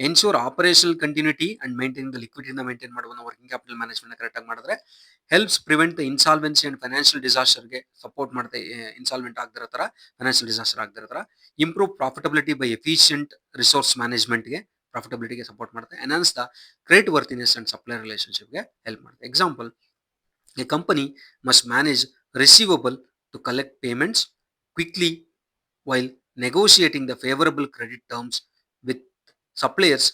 Ensure operational continuity and maintain the ಲಿಕ್ವಿಡಿಟಿನ ಮೇಂಟೈನ್ ಮಾಡುವ ವರ್ಕಿಂಗ್ ಕ್ಯಾಪಿಟಲ್ ಮ್ಯಾನೇಜ್ಮೆಂಟ್ ಕರೆಕ್ಟ್ ಆಗಿ ಮಾಡಿದ್ರೆ helps prevent the insolvency and financial ಡಿಸಾಸ್ಟರ್ಗೆ ಸಪೋರ್ಟ್ ಮಾಡುತ್ತೆ. ಇನ್ಸಾಲ್ವೆಂಟ್ ಆಗದಿರೋ ತರ, ಫೈನಾನ್ಷಿಯಲ್ ಡಿಸಾಸ್ಟರ್ ಆಗದಿರೋ ತರ. Improve profitability by efficient resource ಮ್ಯಾನೇಜ್ಮೆಂಟ್ಗೆ, ಪ್ರಾಫಿಟಬಿಲಿಟಿಗೆ ಸಪೋರ್ಟ್ ಮಾಡುತ್ತೆ. Enhance the credit ವರ್ತಿನೆಸ್ and supplier ರಿಲೇಶನ್ಶಿಪ್ಗೆ ಹೆಲ್ಪ್ ಮಾಡುತ್ತೆ. Example, a company must manage receivable to collect payments quickly while negotiating the favorable credit terms with suppliers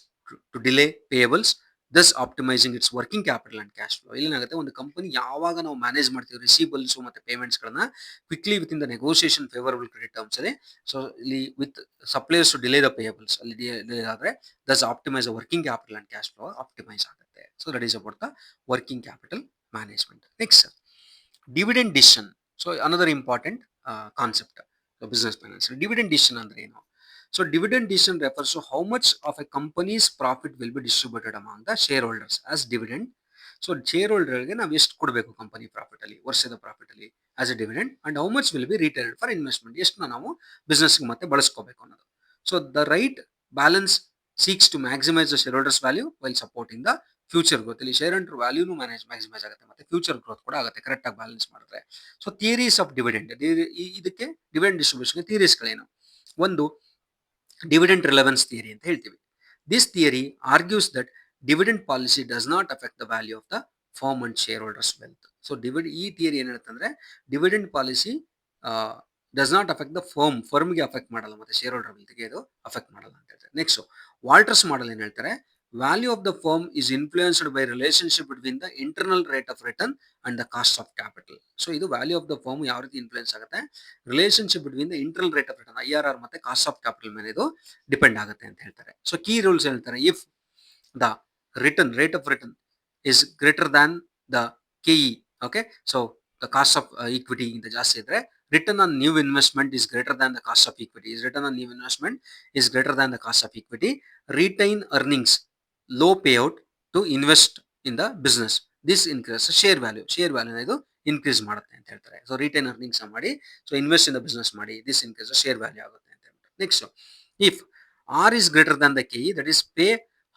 to delay payables, thus optimizing its working capital and cash flow. ಇಲ್ಲೇನಾಗುತ್ತೆ, ಒಂದು ಕಂಪನಿ ಯಾವಾಗ ನಾವು ಮ್ಯಾನೇಜ್ ಮಾಡ್ತೀವಿ ರಿಸೀವಬಲ್ಸ್ ಮತ್ತೆ ಪೇಮೆಂಟ್ಸ್ ಗಳನ್ನ quickly with in the negotiation favourable credit terms ಅಲ್ಲಿ, ಸೊ ಇಲ್ಲಿ with suppliers to delay the payables ಅಲ್ಲಿ ಡಿಲೇ ಆದ್ರೆ thus optimise the working capital and cash flow optimise ಆಗುತ್ತೆ. So that is about the working capital management. Next dividend decision. So another important concept business finance. Dividend decision ಅಂದ್ರೆ ಏನು? So dividend decision refers to how much of a company's profit will be distributed among the shareholders as dividend. So ಶೇರ್ ಹೋಲ್ಡರ್ಗೆ ನಾವು ಎಷ್ಟು ಕೊಡಬೇಕು ಕಂಪನಿ ಪ್ರಾಫಿಟ್ ಅಲ್ಲಿ, ವರ್ಷದ ಪ್ರಾಫಿಟ್ ಅಲ್ಲಿ as a dividend, and how much will be return for investment, ಎಷ್ಟು ನಾವು ಬಿಸ್ನೆಸ್ ಮತ್ತೆ ಬಳಸ್ಕೋಬೇಕು ಅನ್ನೋದು. So the right balance seeks to maximise the shareholders value while supporting the future growth. ಇಲ್ಲಿ ಶೇರ್ ಹೋಲ್ಡರ್ ವ್ಯಾಲ್ಯೂನು ಮ್ಯಾಕ್ಸಿಮೈಸ್ ಆಗುತ್ತೆ ಮತ್ತೆ ಫ್ಯೂಚರ್ ಗ್ರೋತ್ ಕೂಡ ಆಗುತ್ತೆ ಕರೆಕ್ಟ್ ಆಗಿ ಬ್ಯಾಲೆನ್ಸ್ ಮಾಡಿದ್ರೆ. ಸೊ ಥಿಯರೀಸ್ ಆಫ್ ಡಿವಿಡೆಂಡ್, ಇದಕ್ಕೆ ಡಿವಿಡೆಂಡ್ ಡಿಸ್ಟ್ರಿಬ್ಯೂಷನ್ ಥಿಯರೀಸ್ಗಳೇನು? ಒಂದು ಡಿವಿಡೆಂಡ್ ರಿಲೆವೆನ್ಸ್ ಥಿಯರಿ ಅಂತ ಹೇಳ್ತೀವಿ. This theory argues that dividend policy does not affect the value of the firm and share holders wealth. So ಈ ಥಿಯರಿ ಏನ್ ಹೇಳುತ್ತಂದ್ರೆ dividend policy does not affect the ಫರ್ಮ್ಗೆ ಅಫೆಕ್ಟ್ ಮಾಡಲ್ಲ ಮತ್ತೆ ಶೇರ್ ಹೋಲ್ಡರ್ ವೆಲ್ತ್ಗೆ ಇದು ಅಫೆಕ್ಟ್ ಮಾಡಲ್ಲ ಅಂತ ಹೇಳ್ತಾರೆ. ನೆಕ್ಸ್ಟ್ ವಾಲ್ಟರ್ಸ್ ಮಾಡೆಲ್ ಏನ್ ಹೇಳ್ತಾರೆ? Value of the firm is influenced by relationship between the internal rate of return and the cost of capital. So ಇದು ವ್ಯಾಲ್ಯೂ ಆಫ್ ದ ಫರ್ಮ್ ಯಾವ ರೀತಿ ಇನ್ಫ್ಲೂಯೆನ್ಸ್ ಆಗುತ್ತೆ? Relationship between the internal rate of return IRR ಮತ್ತೆ ಕಾಸ್ಟ್ ಆಫ್ ಕ್ಯಾಪಿಟಲ್ ಮೇಲೆ ಇದು ಡಿಪೆಂಡ್ ಆಗುತ್ತೆ ಅಂತ ಹೇಳ್ತಾರೆ. ಸೊ ಕೀ ರೂಲ್ಸ್ ಹೇಳ್ತಾರೆ, if the rate of return is greater than the KE, okay, so the cost of equity ಇಂದ ಜಾಸ್ತಿ ಇದ್ರೆ, return on new investment is greater than the cost of equity, return on new investment is greater than the cost of equity, retain earnings low payout to invest in the business, this increase share value ಇದು ಇನ್ಕ್ರೀಸ್ ಮಾಡುತ್ತೆ ಅಂತ ಹೇಳ್ತಾರೆ. ಸೊ ರಿಟೈನ್ ಅರ್ನಿಂಗ್ಸ್ ಮಾಡಿ, so invest in the business ಮಾಡಿ, ದಿಸ್ ಇನ್ಕ್ರೀಸ್ ಶೇರ್ ವ್ಯಾಲ್ಯೂ ಆಗುತ್ತೆ ಅಂತ ಹೇಳ್ತಾರೆ. Next, if R is greater than the KE, that is pay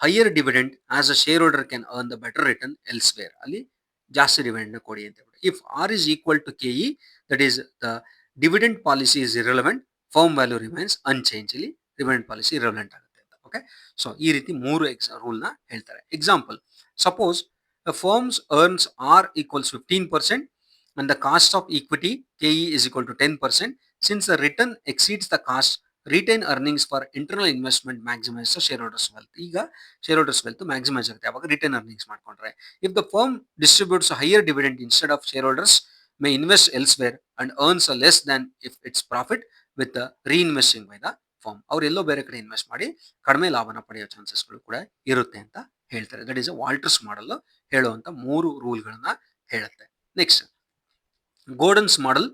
higher dividend as a shareholder can earn the better return elsewhere, ಅಲ್ಲಿ ಜಾಸ್ತಿ ಡಿವಿಡೆಂಡ್ ಕೊಡಿ ಅಂತ ಹೇಳ್ಬಿಟ್ಟು. If R is equal to KE, that is the dividend policy is irrelevant, firm value remains unchanged, ಇಲ್ಲಿ ಡಿವಿಡೆಂಡ್ ಪಾಲಿಸಿ ಇರಲೆವೆಂಟ್ ಆಗುತ್ತೆ ಅಂತ. ಓಕೆ, ಸೊ ಈ ರೀತಿ ಮೂರು ರೂಲ್ ನ ಹೇಳ್ತಾರೆ. Example, suppose firms earns R equals 15% and the cost of equity KE is equal to 10%. Since the return exceeds the cost, retain earnings for internal investment maximize the shareholders wealth. ಈಗ shareholders wealth maximize ಆಗುತ್ತೆ ಯಾವಾಗ retain earnings ಮಾಡ್ಕೊಂಡ್ರೆ. If the firm distributes a higher dividend instead of shareholders may invest elsewhere and earns a less than if its profit with the reinvesting by the firm. ಅವ್ರು ಎಲ್ಲೋ ಬೇರೆ ಕಡೆ ಇನ್ವೆಸ್ಟ್ ಮಾಡಿ ಕಡಿಮೆ ಲಾಭನ ಪಡೆಯೋ ಚಾನ್ಸಸ್ಗಳು ಕೂಡ ಇರುತ್ತೆ ಅಂತ ಹೇಳ್ತಾರೆ. ದಟ್ ಈಸ್ ವಾಲ್ಟರ್ಸ್ ಮಾಡಲ್ ಹೇಳುವಂತ ಮೂರು ರೂಲ್ಗಳನ್ನ ಹೇಳುತ್ತೆ. Next, Gordon's model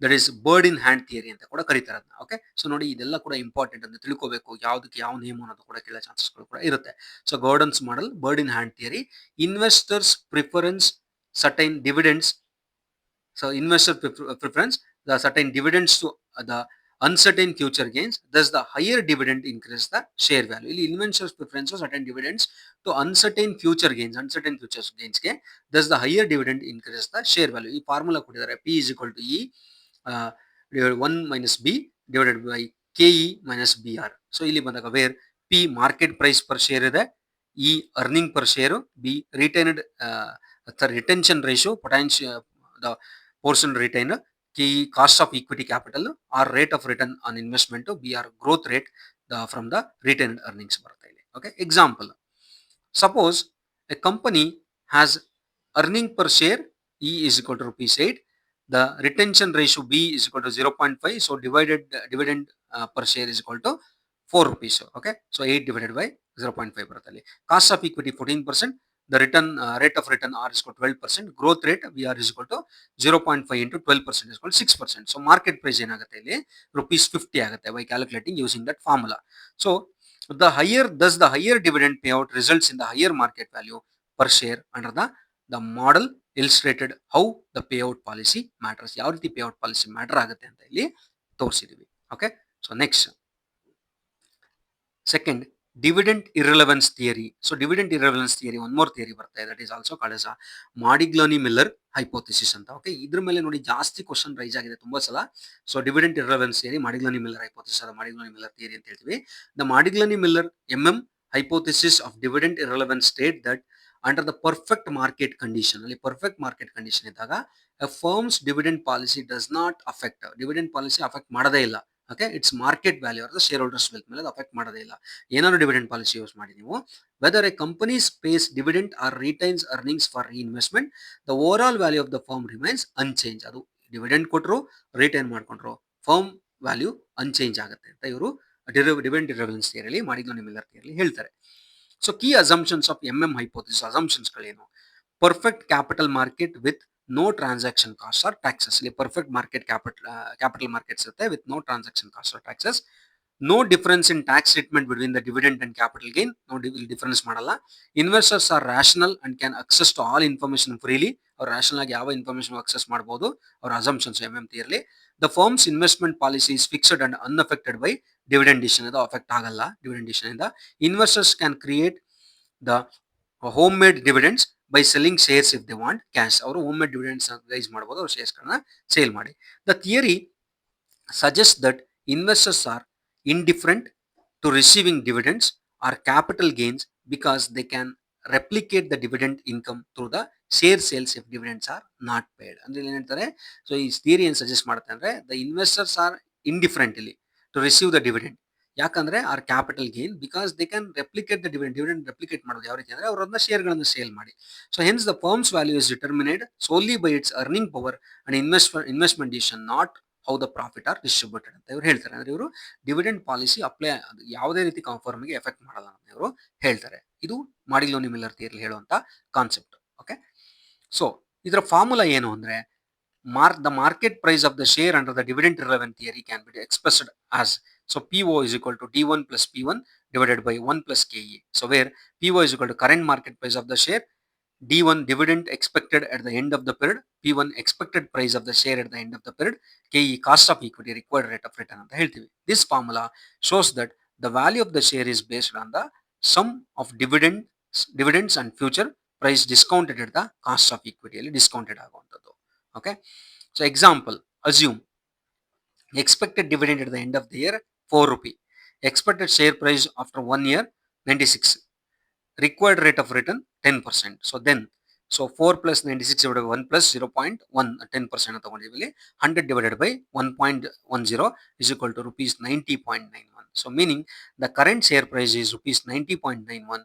that is bird in hand theory ಅಂತ ಕೂಡ ಕರೀತಾರೆ ಅದನ್ನ. ಓಕೆ, ಸೊ ನೋಡಿ ಇದೆಲ್ಲ ಕೂಡ ಇಂಪಾರ್ಟೆಂಟ್ ಅಂತ ತಿಳ್ಕೋಬೇಕು. ಯಾವುದಕ್ಕೆ ಯಾವ ನೇಮ್ ಅನ್ನೋದು ಕೂಡ ಕೇಳೋ ಚಾನ್ಸಸ್ಗಳು ಕೂಡ ಇರುತ್ತೆ. So gardens model, bird in hand theory, investors preference certain dividends. So investor preference the certain dividends to the uncertain future gains. Thus the higher dividend increase the share value. ಇಲ್ಲಿ investors preference certain dividends to uncertain future gains. Uncertain futures gains ಗೆ thus the higher dividend increase the share value. ಈ ಫಾರ್ಮುಲಾ ಕೊಟ್ಟಿದ್ದಾರೆ. P is equal to E divided 1 minus B divided by KE minus BR. So ಇಲ್ಲಿ ಬಂದಾಗ where P market price per share ಇದೆ, E earning per share, B retained retention ratio, potential the portion retained, KE cost of equity capital, or rate of return on investment, BR growth rate from the retained earnings ಬರುತ್ತೆ ಇಲ್ಲಿ. Okay, example, suppose a company has earning per share E is equal to rupees 8, the retention ratio B is equal to 0.5, so dividend per share is equal to 4 rupees. Okay, so 8 divided by 0.5 ಬರುತ್ತೆ ಅಲ್ಲಿ. Cost of equity 14%, the return rate of return R is equal to 12%, growth rate VR is equal to 0.5 into 12% is equal to 6%. So market price ಏನಾಗುತ್ತೆ ಇಲ್ಲಿ rupees 50 ಆಗುತ್ತೆ by calculating using that formula. So the higher dividend payout results in the higher market value per share under the model illustrated how the payout policy matters. ಯಾವ ರೀತಿ payout policy matter ಆಗುತ್ತೆ ಅಂತ ಇಲ್ಲಿ ತೋರಿಸಿದೀವಿ. Okay, so next second, dividend irrelevance theory. So dividend irrelevance theory, one more theory ಬರ್ತಾ ಇದೆ, that is also called as a Modigliani-Miller hypothesis ಅಂತ. ಓಕೆ, ಇದ್ರ ಮೇಲೆ ನೋಡಿ ಜಾಸ್ತಿ ಕ್ವಶನ್ ರೈಸ್ ಆಗಿದೆ ತುಂಬಾ ಸಲ. So dividend irrelevance theory, Modigliani-Miller hypothesis, Modigliani-Miller theory ಅಂತ ಹೇಳ್ತೀವಿ. The Modigliani-Miller hypothesis of dividend irrelevance state that under the perfect market condition, ಅಲ್ಲಿ perfect market condition ಇದ್ದಾಗ a firm's dividend policy does not affect, dividend policy affect ಮಾಡದೇ ಇಲ್ಲ. Okay, it's market value or the share holders wealth ಮೇಲೆ ಅಫೆಕ್ಟ್ ಮಾಡೋದೇ ಇಲ್ಲ. ಏನಾದ್ರು ಡಿವಿಡೆಂಡ್ ಪಾಲಿಸಿ ಯೂಸ್ ಮಾಡಿ ನೀವು, whether a company pays dividend or retains earnings for investment, the overall value of the firm remains unchange. ಅದು ಡಿವಿಡೆಂಡ್ ಕೊಟ್ಟರು ರಿಟೈನ್ ಮಾಡ್ಕೊಂಡ್ರು ಫರ್ಮ್ ವ್ಯಾಲ್ಯೂ ಅನ್ಚೇಂಜ್ ಆಗುತ್ತೆ ಅಂತ ಇವರು ಡಿವಿಡೆಂಡ್ ಇರ್ರೆಲೆವೆನ್ಸ್ ಥಿಯರಿಯಲ್ಲಿ, Modigliani-Miller ಥಿಯರಿಯಲ್ಲಿ ಹೇಳ್ತಾರೆ. So key assumptions of hypothesis, ಅಸಂಪ್ಷನ್ಸ್ಗಳೇನು? Perfect capital market with no transaction costs or taxes. ಇಲ್ಲಿ perfect market capital markets ಇರುತ್ತೆ with no transaction costs or taxes. No difference in tax treatment between the dividend and capital gain. No difference ಮಾಡಲ್ಲ. Investors are rational and can access to all information freely. ಅವ್ರು rational ಆಗಿ ಯಾವ information access ಮಾಡಬಹುದು. ಅವ್ರ assumptions ಥಿಯರಿಲಿ. The firm's investment policy is fixed and unaffected by dividend decision. ಅದು affect ಆಗಲ್ಲ dividend decision ಇಂದ. Investors can create the homemade dividends by selling shares if they want cash. ಅವರು homemade dividends ರೈಸ್ ಮಾಡಬಹುದು, ಅವ್ರ ಶೇರ್ಸ್ ಗಳನ್ನ ಸೇಲ್ ಮಾಡಿ. The theory suggests that investors are indifferent to receiving dividends or capital gains because they can replicate the dividend income through the share sales if dividends are not paid. ಅಂದ್ರೆ ಏನು ಹೇಳ್ತಾರೆ, ಸೊ ಈ ಥಿಯರಿ ಏನು ಸಜೆಸ್ಟ್ ಮಾಡುತ್ತೆ ಅಂದ್ರೆ, the investors are indifferent ಇಲ್ಲಿ to receive the dividend. ಯಾಕಂದ್ರೆ are capital gain, because they can replicate the dividend replicate ಮಾಡೋದು ಯಾವ ರೀತಿ ಅಂದ್ರೆ ಅವರನ್ನ ಶೇರ್ಗಳನ್ನು ಸೇಲ್ ಮಾಡಿ. So hence the firm's value is determined solely by its earning power and investment decision, not how the profit are distributed ಅಂತ ಇವರು ಹೇಳ್ತಾರೆ. ಅಂದ್ರೆ ಇವರು ಡಿವಿಡೆಂಡ್ ಪಾಲಿಸಿ ಅಪ್ಲೈ ಯಾವುದೇ ರೀತಿ ಫರ್ಮ್ಗೆ ಎಫೆಕ್ಟ್ ಮಾಡಲ್ಲ ಅಂತ ಇವರು ಹೇಳ್ತಾರೆ. ಇದು Modigliani-Miller ಥಿಯರಿ ಹೇಳುವಂತ ಕಾನ್ಸೆಪ್ಟ್. ಓಕೆ, ಸೊ ಇದರ ಫಾರ್ಮುಲಾ ಏನು ಅಂದ್ರೆ, the market price of the share under the dividend irrelevant theory can be expressed as, so PO is equal to D1 plus P1 divided by 1 plus KE. So where PO is equal to current market price of the share, D1 dividend expected at the end of the period, P1 expected price of the share at the end of the period, KE cost of equity, required rate of return ಅಂತ ಹೇಳ್ತೀವಿ. This formula shows that the value of the share is based on the sum of dividends and future price discounted at the cost of equity ಅಲ್ಲಿ ಡಿಸ್ಕೌಂಟೆಡ್ ಆಗುವಂಥದ್ದು. Okay, so example, assume expected dividend at the end of the year 4 rupee, expected share price after 1 year 96, required rate of return 10%. So then, so 4 plus 96 divided by 1 plus 0.1, 10% ತಗೊಂಡಿದ್ದೀವಿ ಇಲ್ಲಿ. 100 divided by 1.10 is equal to rupees 90.91. So meaning the current share price is rupees 90.91.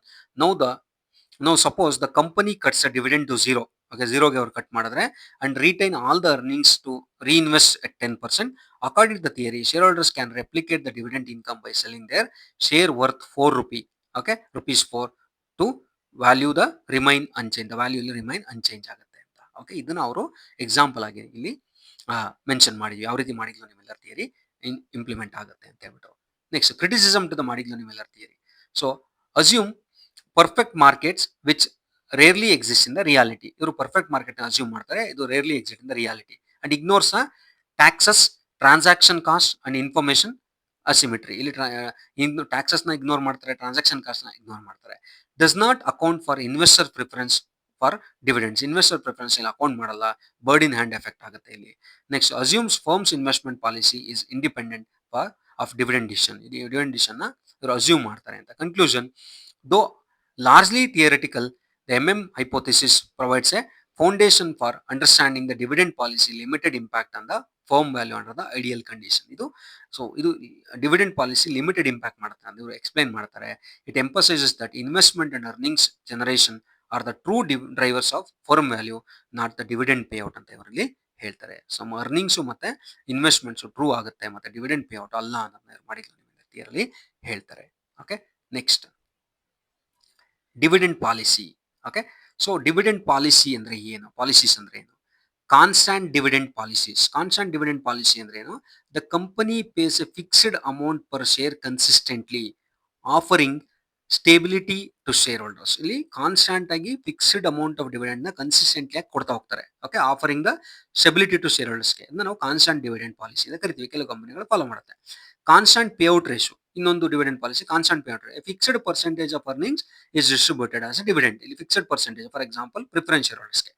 Now suppose the company cuts a dividend to 0. Okay, 0 ಗೆ ಅವರು ಕಟ್ ಮಾಡಿದ್ರೆ and retain all the earnings to reinvest at 10%. According to the theory, shareholders can replicate the dividend income by selling their share worth 4 rupee. Okay, rupees 4 to value the remain unchanged. The value will remain unchanged ಆಗುತ್ತೆ ಅಂತ. Okay, ಇದನ್ನ ಅವರು ಎಕ್ಸಾಂಪಲ್ ಆಗಿ ಇಲ್ಲಿ ಮೆನ್ಷನ್ ಮಾಡಿದ್ವಿ, ಯಾವ ರೀತಿ ಮಾಡಿದ್ಲು ನಿಮ್ಮೆಲ್ಲರ ಥಿಯರಿ ಇಂಪ್ಲಿಮೆಂಟ್ ಆಗುತ್ತೆ ಅಂತ ಹೇಳ್ಬಿಟ್ಟು. ನೆಕ್ಸ್ಟ್ ಕ್ರಿಟಿಸಿಸಮ್ ಟು ದ ಮಾಡಿದ್ಲು ನಿಮ್ಮೆಲ್ಲರ theory. So assume perfect markets which rarely exist in the reality. ಇವರು ಪರ್ಫೆಕ್ಟ್ ಮಾರ್ಕೆಟ್ ಅಸ್ಯೂಮ್ ಮಾಡ್ತಾರೆ, ಇದು rarely exist in the reality. And ignores taxes, transaction cost and information asymmetry. ಇಲ್ಲಿ ಇನ್ನು ಟ್ಯಾಕ್ಸಸ್ನ ಇಗ್ನೋರ್ ಮಾಡ್ತಾರೆ, ಟ್ರಾನ್ಸಾಕ್ಷನ್ ಕಾಸ್ಟ್ನ ಇಗ್ನೋರ್ ಮಾಡ್ತಾರೆ. Does not account for investor preference for dividends. Investor preference ಇಲ್ಲಿ ಅಕೌಂಟ್ ಮಾಡಲ್ಲ, ಬರ್ಡ್ ಇನ್ ಹ್ಯಾಂಡ್ ಎಫೆಕ್ಟ್ ಆಗುತ್ತೆ ಇಲ್ಲಿ. Next assumes firm's investment policy is independent of dividend decision. ಇದು ಡಿವಿಡೆಂಡ್ ಡಿಸಿಷನ್ ಇವರು ಅಸ್ಯೂಮ್ ಮಾಡ್ತಾರೆ ಅಂತ. ಕನ್ಕ್ಲೂಷನ್, ದೋ largely theoretical, the hypothesis provides a foundation for understanding the dividend policy limited impact on the firm value under the ideal condition. ಇದು dividend policy limited impact ಮಾಡುತ್ತೆ ಅಂತ ಇವರು ಎಕ್ಸ್ಪ್ಲೈನ್ ಮಾಡ್ತಾರೆ. It emphasizes that investment and earnings generation are the true drivers of firm value, not the dividend payout ಅಂತ ಇವರಲ್ಲಿ ಹೇಳ್ತಾರೆ. ಸೊ ಅರ್ನಿಂಗ್ಸು ಮತ್ತೆ ಇನ್ವೆಸ್ಟ್ಮೆಂಟ್ಸು ಟ್ರೂ ಆಗುತ್ತೆ, ಮತ್ತೆ ಡಿವಿಡೆಂಡ್ ಪೇಔಟ್ ಅಲ್ಲ ಅನ್ನೋದನ್ನ ಮಾಡಿದ್ರಲ್ಲಿ ಹೇಳ್ತಾರೆ. Okay, next dividend policy. Okay, so dividend policy ಅಂದ್ರೆ ಏನು, ಪಾಲಿಸೀಸ್ ಅಂದ್ರೆ ಏನು? Constant dividend policies. Constant dividend policy ಅಂದ್ರೆ ಏನು? The company pays a fixed amount per share consistently, offering stability to shareholders. ಇಲ್ಲಿ ಕಾನ್ಸ್ಟಂಟ್ ಆಗಿ ಫಿಕ್ಸ್ಡ್ ಅಮೌಂಟ್ ಆಫ್ ಡಿವಿಡೆಂಡ್ ನ ಕನ್ಸಿಸ್ಟೆಂಟ್ಲಿ ಆಗಿ ಕೊಡ್ತಾ ಹೋಗ್ತಾರೆ. Okay, offering the stability to share ಹೋಲ್ಡರ್ಸ್ಗೆ ನಾವು ಕಾನ್ಸ್ಟಂಟ್ ಡಿವಿಡೆಂಡ್ ಪಾಲಿಸಿ ಅಂತ ಕರಿತೀವಿ. ಕೆಲವು ಕಂಪನಿಗಳು ಫಾಲೋ ಮಾಡುತ್ತೆ. ಕಾನ್ಸ್ಟಂಟ್ ಪೇಔಟ್ ರೇಷಿಯೋ ಇನ್ನೊಂದು dividend policy. Constant payout fixed percentage of earnings is distributed as dividend. ಇಲ್ಲಿ fixed percentage, for example preference share ಹೋಲ್ಡರ್ಸ್ಗೆ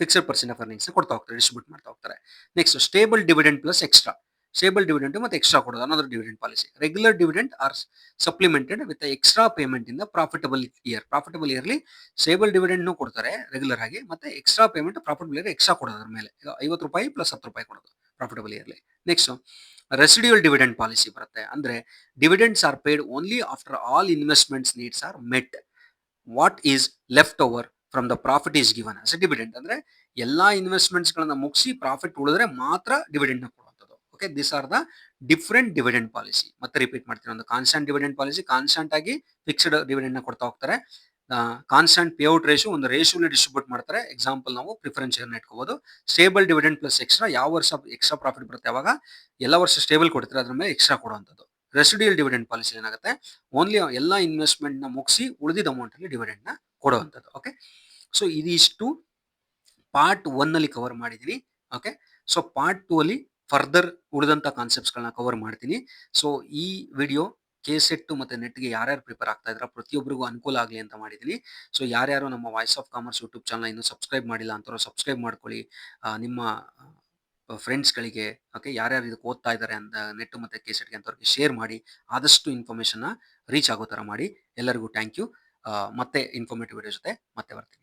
ಫಿಕ್ಸ್ಡ್ ಪರ್ಸೆಂಟ್ ಆಫ್ ಅರ್ನಿಂಗ್ಸ್ ಕೊಡ್ತಾ ಹೋಗ್ತಾರೆ, ಡಿಸ್ಟ್ರಿಬ್ಯೂಟ್ ಮಾಡ್ತಾ ಹೋಗ್ತಾರೆ. Next stable dividend plus extra. Stable dividend ಮತ್ತೆ ಎಕ್ಸ್ಟ್ರಾ ಕೊಡೋದು ಅನ್ನೋದ್ರ dividend policy. Regular dividend are supplemented with extra payment in the profitable year. Profitable ಇಯರ್ಲಿ ಸ್ಟೇಬಲ್ ಡಿವಿಡೆಂಡ್ ಕೊಡ್ತಾರೆ ರೆಗ್ಯುಲರ್ ಆಗಿ, ಮತ್ತೆ extra payment profitable year extra ಕೊಡೋದ್ರ ಮೇಲೆ. ಈಗ 50 ರೂಪಾಯಿ ಪ್ಲಸ್ 10 ರೂಪಾಯಿ ಕೊಡೋದು profitable yearly. Next residual dividend policy ಬರುತ್ತೆ. ಅಂದ್ರೆ dividends are paid only after all investments needs R met. What is left over from the profit is given as a dividend. ಅಂದ್ರೆ ಎಲ್ಲಾ ಇನ್ವೆಸ್ಟ್ಮೆಂಟ್ಸ್ ಗಳನ್ನ ಮುಗಿಸಿ ಪ್ರಾಫಿಟ್ ಉಳಿದ್ರೆ ಮಾತ್ರ ಡಿವಿಡೆಂಡ್ ನ ಕೊಡುವಂಥದ್ದು. Okay, this are the different dividend policy. ಮತ್ತೆ ರಿಪೀಟ್ ಮಾಡ್ತೀನಿ, ಒಂದು ಕಾನ್ಸ್ಟಂಟ್ ಡಿವಿಡೆಂಡ್ ಪಾಲಿಸಿ, ಕಾನ್ಸ್ಟಂಟ್ ಆಗಿ ಫಿಕ್ಸ್ಡ್ ಡಿವಿಡೆಂಡ್ ನ ಕೊಡ್ತಾ ಹೋಗ್ತಾರೆ. ಕಾನ್ಸ್ಟಂಟ್ ಪೇಔಟ್ ರೇಷಿಯೋ ಒಂದು ರೇಷಿಯೋಲಿ ಡಿಸ್ಟ್ರಿಬ್ಯೂಟ್ ಮಾಡ್ತಾರೆ. ಎಕ್ಸಾಂಪಲ್ ನಾವು ಪ್ರಿಫರೆನ್ಸ್ ಶೇರ್ ಇಟ್ಕೋಬಹುದು. ಸ್ಟೇಬಲ್ ಡಿವಿಡೆಂಡ್ ಪ್ಲಸ್ ಎಕ್ಸ್ಟ್ರಾ, ಯಾವ ವರ್ಷ ಎಕ್ಸ್ಟ್ರಾ ಪ್ರಾಫಿಟ್ ಬರುತ್ತೆ ಅವಾಗ ಎಲ್ಲ ವರ್ಷ ಸ್ಟೇಬಲ್ ಕೊಡ್ತಾರೆ, ಅದ್ರ ಮೇಲೆ ಎಕ್ಸ್ಟ್ರಾ ಕೊಡುವಂಥದ್ದು. ರೆಸಿಡಿಯಲ್ ಡಿವಿಡೆಂಡ್ ಪಾಲಿಸಿ ಏನಾಗುತ್ತೆ, ಓನ್ಲಿ ಎಲ್ಲ ಇನ್ವೆಸ್ಟ್ಮೆಂಟ್ ನ ಮುಗಿಸಿ ಉಳಿದಿದ್ದ ಅಮೌಂಟ್ ಅಲ್ಲಿ ಡಿವಿಡೆಂಡ್ ನ ಕೊಡುವಂಥದ್ದು. ಓಕೆ, ಸೊ ಇದಿಷ್ಟು ಪಾರ್ಟ್ 1 ಅಲ್ಲಿ ಕವರ್ ಮಾಡಿದೀನಿ. ಓಕೆ, ಸೊ ಪಾರ್ಟ್ 2 ಅಲ್ಲಿ ಫರ್ದರ್ ಉಳಿದಂತ ಕಾನ್ಸೆಪ್ಟ್ಸ್ ಗಳನ್ನ ಕವರ್ ಮಾಡ್ತೀನಿ. ಸೊ ಈ ವಿಡಿಯೋ KSET ಮತ್ತೆ ನೆಟ್ಗೆ ಯಾರ್ಯಾರು ಪ್ರಿಪೇರ್ ಆಗ್ತಾ ಇದ್ರ ಪ್ರತಿಯೊಬ್ಬರಿಗೂ ಅನುಕೂಲ ಆಗಲಿ ಅಂತ ಮಾಡಿದೀನಿ. ಸೊ ಯಾರ್ಯಾರು ನಮ್ಮ voice of commerce YouTube channel ಇನ್ನೂ ಸಬ್ಸ್ಕ್ರೈಬ್ ಮಾಡಿಲ್ಲ ಅಂತವ್ರು ಸಬ್ಸ್ಕ್ರೈಬ್ ಮಾಡ್ಕೊಳ್ಳಿ. ನಿಮ್ಮ ಫ್ರೆಂಡ್ಸ್ಗಳಿಗೆ, ಓಕೆ, ಯಾರ್ಯಾರು ಇದಕ್ಕೆ ಓದ್ತಾ ಇದ್ದಾರೆ ಅಂತ ನೆಟ್ ಮತ್ತೆ KSET ಅಂತವ್ರಿಗೆ ಶೇರ್ ಮಾಡಿ. ಆದಷ್ಟು ಇನ್ಫಾರ್ಮೇಶನ್ ರೀಚ್ ಆಗೋ ತರ ಮಾಡಿ. ಎಲ್ಲರಿಗೂ ಥ್ಯಾಂಕ್ ಯು. ಮತ್ತೆ ಇನ್ಫಾರ್ಮೇಟಿವ್ ವಿಡಿಯೋ ಜೊತೆ ಮತ್ತೆ ಬರ್ತೀನಿ.